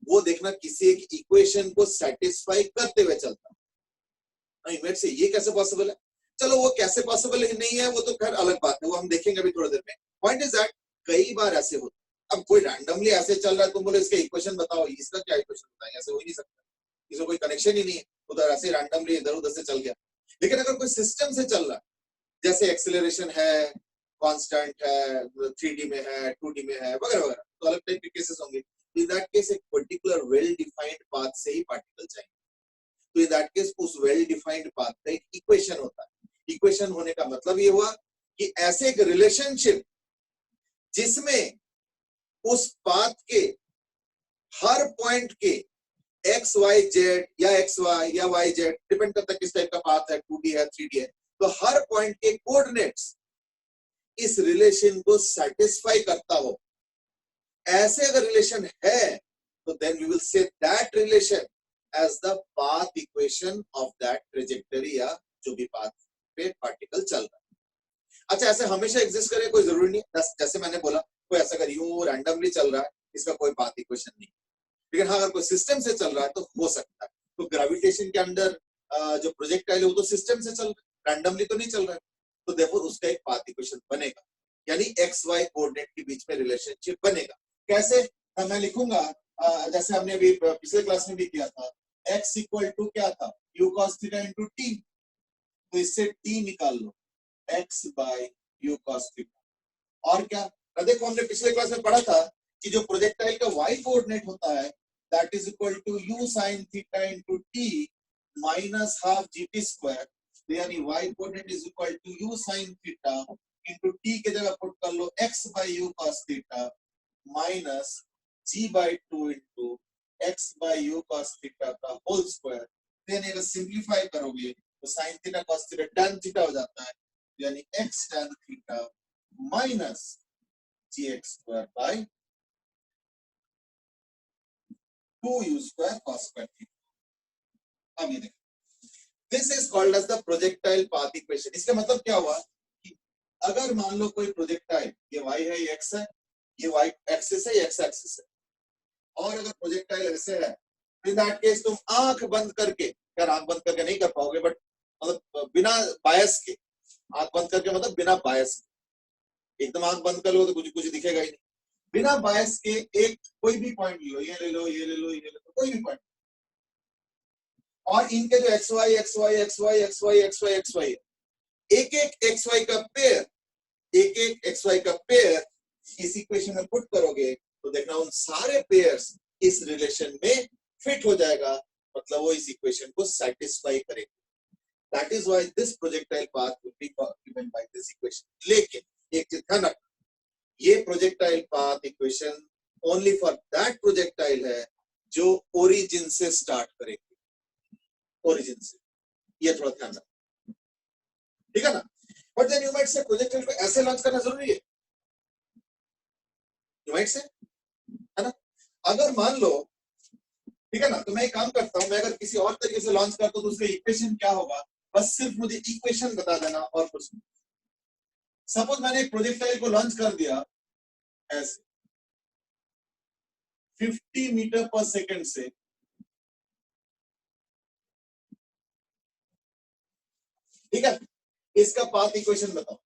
वो देखना किसी एक इक्वेशन को सेटिस्फाई करते हुए चलता है। इमेज से ये कैसे पॉसिबल है, चलो वो कैसे पॉसिबल नहीं है वो तो खैर अलग बात है, वो हम देखेंगे अभी थोड़ी देर में। पॉइंट इज दैट कई बार ऐसे होता है। अब कोई रैंडमली ऐसे चल रहा है, तुम बोले इसका इक्वेशन बताओ, इसका क्या इक्वेशन बताएंगे, ऐसे हो ही नहीं सकता, इसमें कोई कनेक्शन ही नहीं है, उधर ऐसे रैंडमली इधर उधर से चल गया। लेकिन अगर कोई सिस्टम से चल रहा है, जैसे एक्सेलरेशन है, कांस्टेंट है, 3D में है, 2D में है, वगैरह वगैरह, तो अलग टाइप के केसेस होंगे। इन दैट केस एक पर्टिकुलर वेल डिफाइंड पाथ से ही पार्टिकल जाएंगे। तो इन दैट केस उस वेल डिफाइंड पाथ का एक इक्वेशन होता है। इक्वेशन होने का मतलब ये हुआ कि ऐसे एक रिलेशनशिप जिसमें उस पाथ के हर पॉइंट के एक्स वाई जेड या एक्स वाई या वाई जेड, डिपेंड करता है किस टाइप का पाथ है, 2D है 3D है, तो हर पॉइंट के कोऑर्डिनेट्स इस रिलेशन को सेटिस्फाई करता हो, ऐसे अगर रिलेशन है तो then we will say that relation as the path equation of that trajectory, या जो भी पाथ पे पार्टिकल चल रहा है। अच्छा, ऐसे हमेशा एग्जिस्ट करे कोई जरूरी नहीं है, जैसे मैंने बोला कोई ऐसा अगर यूं रैंडमली चल रहा है, इसका कोई पाथ इक्वेशन नहीं, लेकिन हाँ अगर कोई सिस्टम से चल रहा है तो हो सकता है। तो ग्रेविटेशन के अंदर जो प्रोजेक्टाइल है वो तो सिस्टम से चल रहा है, रैंडमली तो नहीं चल रहा है, तो देयरफॉर उसका एक पाथ इक्वेशन बनेगा, यानी एक्स वाई कोऑर्डिनेट के बीच में रिलेशनशिप बनेगा। कैसे? मैं लिखूंगा जैसे हमने अभी पिछले क्लास में भी किया था, x इक्वल टू क्या था, u cos theta into t, तो इससे t निकाल लो, x by u cos theta. और क्या, देखो हमने पिछले क्लास में पढ़ा था कि जो प्रोजेक्टाइल का y कोऑर्डिनेट होता है that is equal to u sin theta into t minus half gt square, यानी y coordinate is equal to u sin theta into t के जगह पुट कर लो x by u cos theta minus g by 2 into x by u cos theta का होल स्क्वायर। देन अगर सिंपलीफाई करोगे तो sin theta cos theta tan theta हो जाता है, यानी x tan theta minus gx square by 2u square cos square theta. अब ये देखो, this is called as the projectile path equation. इसका मतलब क्या हुआ कि अगर मान लो कोई प्रोजेक्टाइल, ये y है, ये x है, ये y एक्सिस है, ये x एक्सिस है, और अगर प्रोजेक्टाइल ऐसे है, इन दैट केस तुम आंख बंद करके, यार आंख बंद करके नहीं कर पाओगे, बट मतलब बिना बायस के, आंख बंद करके मतलब बिना बायस के, एकदम आंख बंद कर लो तो कुछ कुछ दिखेगा ही नहीं, बिना बायस के एक कोई भी पॉइंट लो, ये ले लो, ये ले लो, ये ले लो, कोई भी पॉइंट, और इनके जो X Y X Y X Y X Y X Y X Y, एक एक एक्स वाई का पेयर, एक एक एक्स वाई का पेयर इस इक्वेशन में पुट करोगे तो देखना उन सारे पेयर्स इस रिलेशन में फिट हो जाएगा, मतलब वो इस इक्वेशन को सेटिस्फाई करेंगे। That is why this projectile path will be given by this equation. लेकिन एक चीज ध्यान रखना, ये projectile path equation only for that projectile है जो ओरिजिन से स्टार्ट करेगी, ओरिजिन से, ये थोड़ा ध्यान रखना, ठीक है ना। But then you might say projectile को ऐसे लॉन्च करना जरूरी है, यू माइट से, है ना। अगर मान लो, ठीक है ना, तो मैं एक काम करता हूं, मैं अगर किसी और तरीके से लॉन्च करता हूं तो उसका इक्वेशन क्या होगा, बस सिर्फ मुझे इक्वेशन बता देना और कुछ नहीं। सपोज मैंने एक प्रोजेक्टाइल को लॉन्च कर दिया ऐसे 50 मीटर पर सेकंड से, ठीक है, इसका पाथ इक्वेशन बताओ,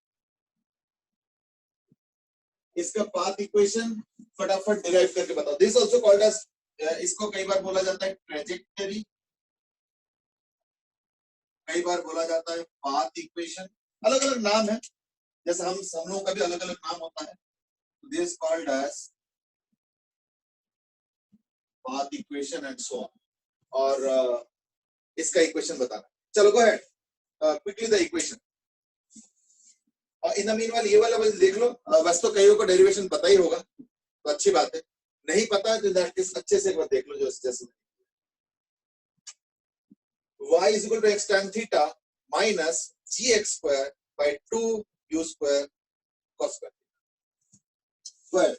इसका पाथ इक्वेशन फटाफट डिराइव करके बताओ। दिस आल्सो कॉल्ड एज, इसको कई बार बोला जाता है ट्रेजेक्टरी, कई बार बोला जाता है पाथ इक्वेशन, अलग अलग नाम है, जैसे हम लोगों का भी अलग अलग नाम होता है। This called as path equation and so on, और इसका इक्वेशन बताना। चलो go ahead, quickly the equation. In the meanwhile ये वाला बस देख लो, वैसे तो कईयों को डेरिवेशन पता ही होगा, तो अच्छी बात है, नहीं पता है तो दैट केस अच्छे से एक बार देख लो, जैसे y is equal to x tan theta minus gx square by 2u square cos square theta।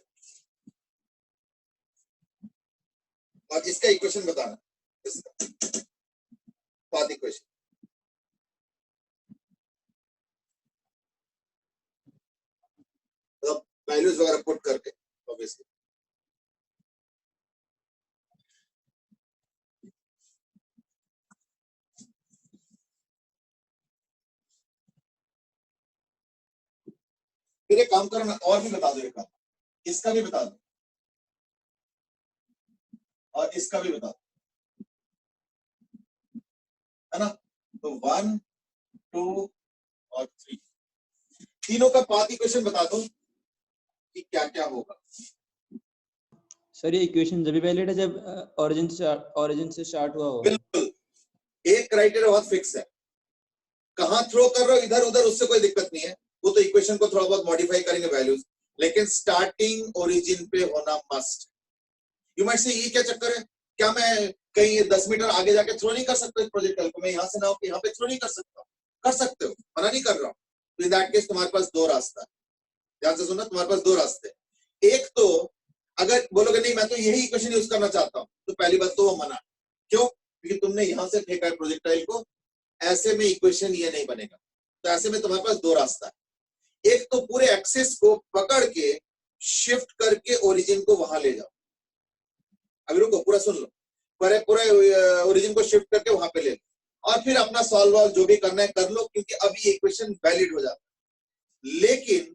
और इसका इक्वेशन बताना, इसका पाथ इक्वेशन। मतलब वैल्यूज वगैरह पुट करके ऑब्वियसली। फिर एक काम करो ना, और भी बता दो, एक काम, इसका भी बता दो और इसका भी बता दो, है ना। तो 1 2 और 3 तीनों का पाथ इक्वेशन बता दो कि क्या क्या होगा। सर ये इक्वेशन जब भी वैलिड है जब ओरिजिन से स्टार्ट हुआ हो। बिल्कुल, क्राइटेरिया बहुत फिक्स है, कहां थ्रो कर रहे हो इधर उधर उससे कोई दिक्कत नहीं है, वो तो इक्वेशन को थोड़ा बहुत मॉडिफाई करेंगे वैल्यूज, लेकिन स्टार्टिंग ओरिजिन पे होना मस्ट। यू माइट से ये क्या चक्कर है, क्या मैं कहीं 10 मीटर आगे जाके थ्रो नहीं कर सकता इस प्रोजेक्टाइल को, मैं यहाँ से ना होकर यहाँ पे थ्रो नहीं कर सकता? कर सकते हो, मना नहीं कर रहा हूँ। तो इन दैट केस तुम्हारे पास दो रास्ता है, ध्यान से सुनना, तुम्हारे पास दो रास्ते। एक तो अगर बोलोगे नहीं मैं तो यही इक्वेशन यूज करना चाहता हूँ, तो पहली बात तो वो मना, क्यों? क्योंकि तुमने यहां से फेंका है प्रोजेक्टाइल को, ऐसे में इक्वेशन ये नहीं बनेगा। तो ऐसे में तुम्हारे पास दो रास्ता है, एक तो पूरे एक्सिस को पकड़ के शिफ्ट करके ओरिजिन को वहां ले जाओ, अभी रुको पूरा सुन लो, पूरे ओरिजिन को शिफ्ट करके वहां पे ले लो, और फिर अपना सॉल्व वॉल्व जो भी करना है कर लो, क्योंकि अभी इक्वेशन वैलिड हो जाता है। लेकिन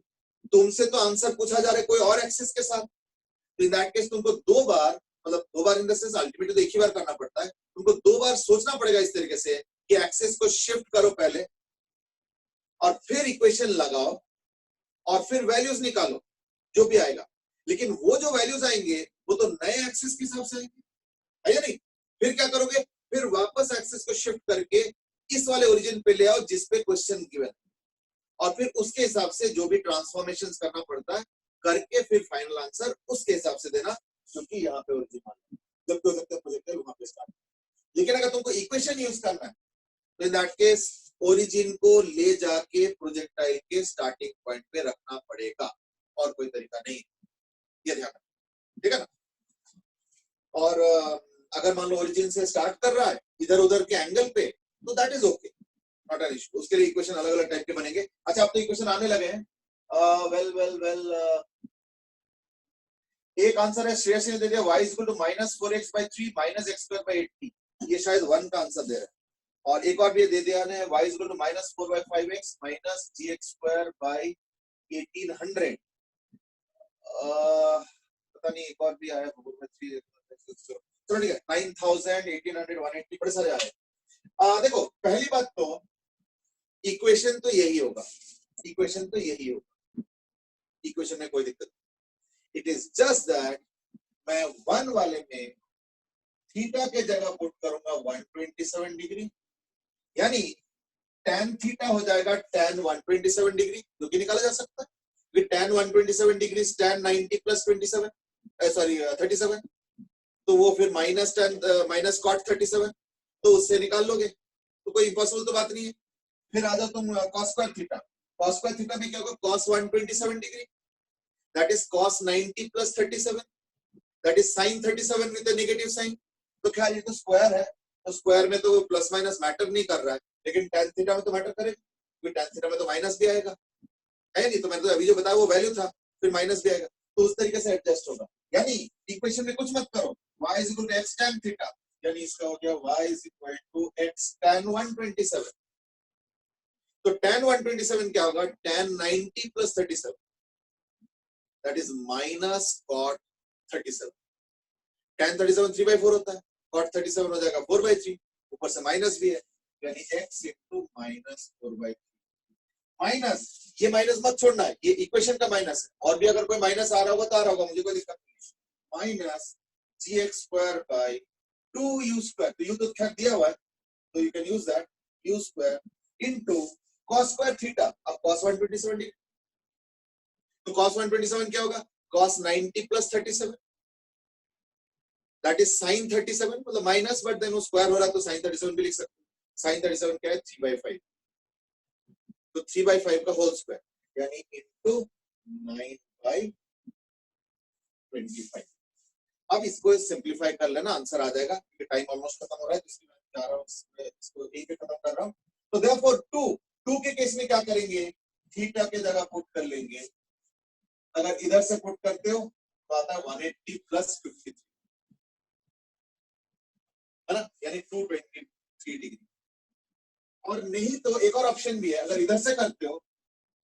तुमसे तो आंसर पूछा जा रहा है कोई और एक्सिस के साथ, तो इन दैट केस तुमको दो बार, मतलब दो बार इन द सेंस अल्टीमेटली तो एक ही बार करना पड़ता है, तुमको दो बार सोचना पड़ेगा इस तरीके से कि एक्सिस को शिफ्ट करो पहले और फिर इक्वेशन लगाओ और फिर वैल्यूज निकालो जो भी आएगा। लेकिन वो जो वैल्यूज आएंगे वो तो नए एक्सिस के हिसाब से आएंगे, है या नहीं? फिर क्या करोगे, फिर वापस एक्सिस को शिफ्ट करके इस वाले ओरिजिन पे ले आओ जिस पे क्वेश्चन गिवन, और फिर उसके हिसाब से जो भी ट्रांसफॉर्मेशन करना पड़ता है करके फिर फाइनल आंसर उसके हिसाब से देना, क्योंकि यहाँ पे ओरिजिन जब हो सकता है प्रोजेक्टाइल वहां पे स्टार्ट। लेकिन अगर तुमको इक्वेशन यूज करना है तो इन दैट केस ओरिजिन को ले जाके प्रोजेक्टाइल के स्टार्टिंग पॉइंट पे रखना पड़ेगा, और कोई तरीका नहीं, ये ध्यान रखना, ठीक है ना? और अगर मान लो ओरिजिन से स्टार्ट कर रहा है इधर उधर के एंगल पे, तो that is okay, not an issue. उसके लिए इक्वेशन अलग अलग टाइप के बनेंगे। अच्छा, अब तो इक्वेशन आने लगे हैं। वेल एक आंसर है श्रेयस ने दे दिया y equal to -4x/3 -x²/8t, ये शायद 1 का आंसर दे रहा है। और एक और भी दे दिया ने y equal to -4/5x -gx²/1800। पता नहीं एक और भी आया, चलो ठीक है, 9000 1800 180 बड़े सारे आए। देखो पहली बात तो इक्वेशन तो यही होगा, इक्वेशन तो यही होगा, इक्वेशन में कोई दिक्कत नहीं। इट इज जस्ट दैट मैं 1 वाले में थीटा के जगह पुट करूंगा 127 डिग्री, यानी tan थीटा हो जाएगा tan 127 डिग्री, जो कि निकाला जा सकता है। tan 127 डिग्री tan 90 प्लस 27 37, तो वो फिर माइनस cot 37, तो उससे निकाल लोगे, तो कोई इम्पॉसिबल तो बात नहीं है। फिर आ जाओ तुम cos square theta, cos square theta में क्या होगा, cos 127 degree, that is cos 90 plus 37, that is sin 37 with a negative sign। तो क्या ये तो स्क्वायर है, तो स्क्वायर में तो प्लस माइनस मैटर नहीं कर रहा है, लेकिन tan थीटा में तो मैटर करेगा, क्योंकि tan थीटा में तो माइनस भी आएगा, है नहीं? तो मैंने तो अभी जो बताया वो वैल्यू था, फिर माइनस भी आएगा, तो उस तरीके से एडजस्ट होगा। यानी इक्वेशन में कुछ मत करो, y is equal to x tan theta, यानी इसका हो गया y is equal to x tan 127। तो tan 127 क्या होगा, tan 90 plus 37, that is minus cot 37। tan 37 3/4 होता है, cot 37 हो जाएगा 4/3, ऊपर से माइनस भी है, यानी x into minus 4/3। माइनस, ये माइनस मत छोड़ना है, ये इक्वेशन का माइनस है, और भी अगर कोई माइनस आ रहा होगा तो आ रहा होगा, मुझे कोई दिक्कत नहीं। माइनस gx²/2u², तो u तो खैर दिया हुआ है, तो you can use that, u² into cos square theta. अब cos 127 डिग्री, तो cos 127 क्या होगा, cos 90 plus 37, that is sin 37, मतलब माइनस, बट देन वो स्क्वायर हो रहा है तो sin 37 भी लिख सकते हैं। sin 37 क्या है, 3/5, तो 3/5 का होल स्क्वायर, यानी इनटू 9/25। अब इसको सिंप्लीफाई कर लेना, आंसर आ जाएगा, क्योंकि टाइम ऑलमोस्ट खत्म हो रहा है, इसलिए मैं चाह रहा हूं इसको एक खत्म कर रहा हूं। तो देयरफॉर 2 के केस में क्या करेंगे, थीटा के जगह पुट कर लेंगे। अगर इधर से पुट करते हो तो आता है 180 प्लस 53, है ना, यानी 223 डिग्री। और नहीं तो एक और ऑप्शन भी है, अगर इधर से करते हो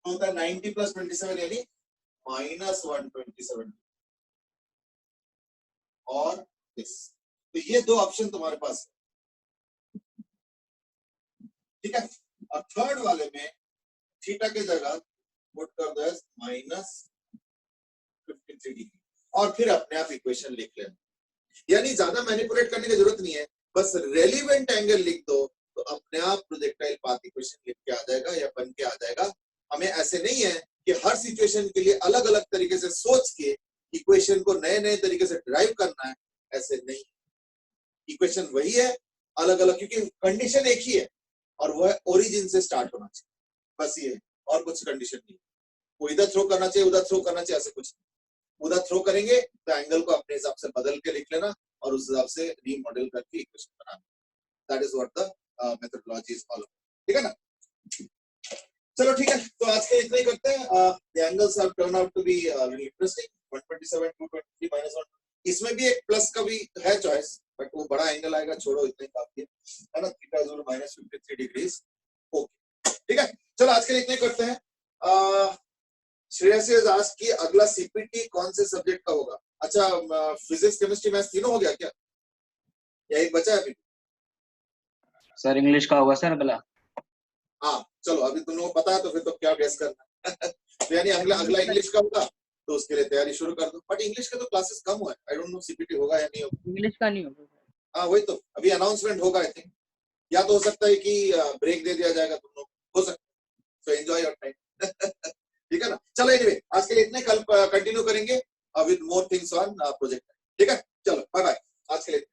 तो होता है 90 प्लस 27, यानी माइनस 127, और दिस। तो ये दो ऑप्शन तुम्हारे पास है, ठीक है। और थर्ड वाले में थीटा के जगह पुट कर दो माइनस 53 डिग्री, और फिर अपने आप इक्वेशन लिख लेना। यानी ज्यादा मैनिपुलेट करने की जरूरत नहीं है, बस रेलिवेंट एंगल लिख दो, अपने आप प्रोजेक्टाइल पाथ इक्वेशन लिख के आ जाएगा या बन के आ जाएगा। हमें ऐसे नहीं है कि हर सिचुएशन के लिए अलग अलग तरीके से सोच के इक्वेशन को नए नए तरीके से ड्राइव करना है, ऐसे नहीं। इक्वेशन वही है, अलग अलग, क्योंकि कंडीशन एक ही है और वो है ओरिजिन से स्टार्ट होना चाहिए, बस ये है, और कुछ कंडीशन नहीं। वो इधर थ्रो करना चाहिए, उधर थ्रो करना चाहिए, ऐसे कुछ नहीं। उधर थ्रो करेंगे तो एंगल को अपने हिसाब से बदल के लिख लेना और उस हिसाब से रीमॉडल करके equation banana. That is what the methodology is all. ठीक है ना? चलो ठीक है, तो आज के इतना ही करते हैं। The angles have turn out to be interesting. 127 223 -1, इसमें भी एक प्लस का भी है चॉइस, बट वो बड़ा एंगल आएगा, छोड़ो, इतना ही काफी है ना। Theta is -53 degrees. ओके ठीक है, चलो आज के लिए इतना ही करते हैं। श्रेयसी has asked कि अगला सीपीटी कौन से सब्जेक्ट का होगा? अच्छा, फिजिक्स केमिस्ट्री मैथ्स तीनों हो गया क्या, या एक बचा है अभी? सर इंग्लिश का होगा सर अगला। हाँ चलो, अभी तुम लोगों को पता है तो फिर तो क्या गेस करना तो यानी अगला इंग्लिश का होगा, तो उसके लिए तैयारी शुरू कर दो। बट इंग्लिश का तो क्लासेस कम हुआ है, आई डोंट नो सीपीटी होगा या नहीं होगा। इंग्लिश का नहीं होगा। हाँ वही तो, अभी अनाउंसमेंट होगा आई थिंक, या तो हो सकता है कि ब्रेक दे दिया जाएगा तुम लोग, हो सकता है, सो एंजॉय योर टाइम ठीक है ना। चलो एनीवे, आज के लिए इतने, कल कंटिन्यू करेंगे with more things on project. ठीक है, चलो बाय बाय आज के लिए।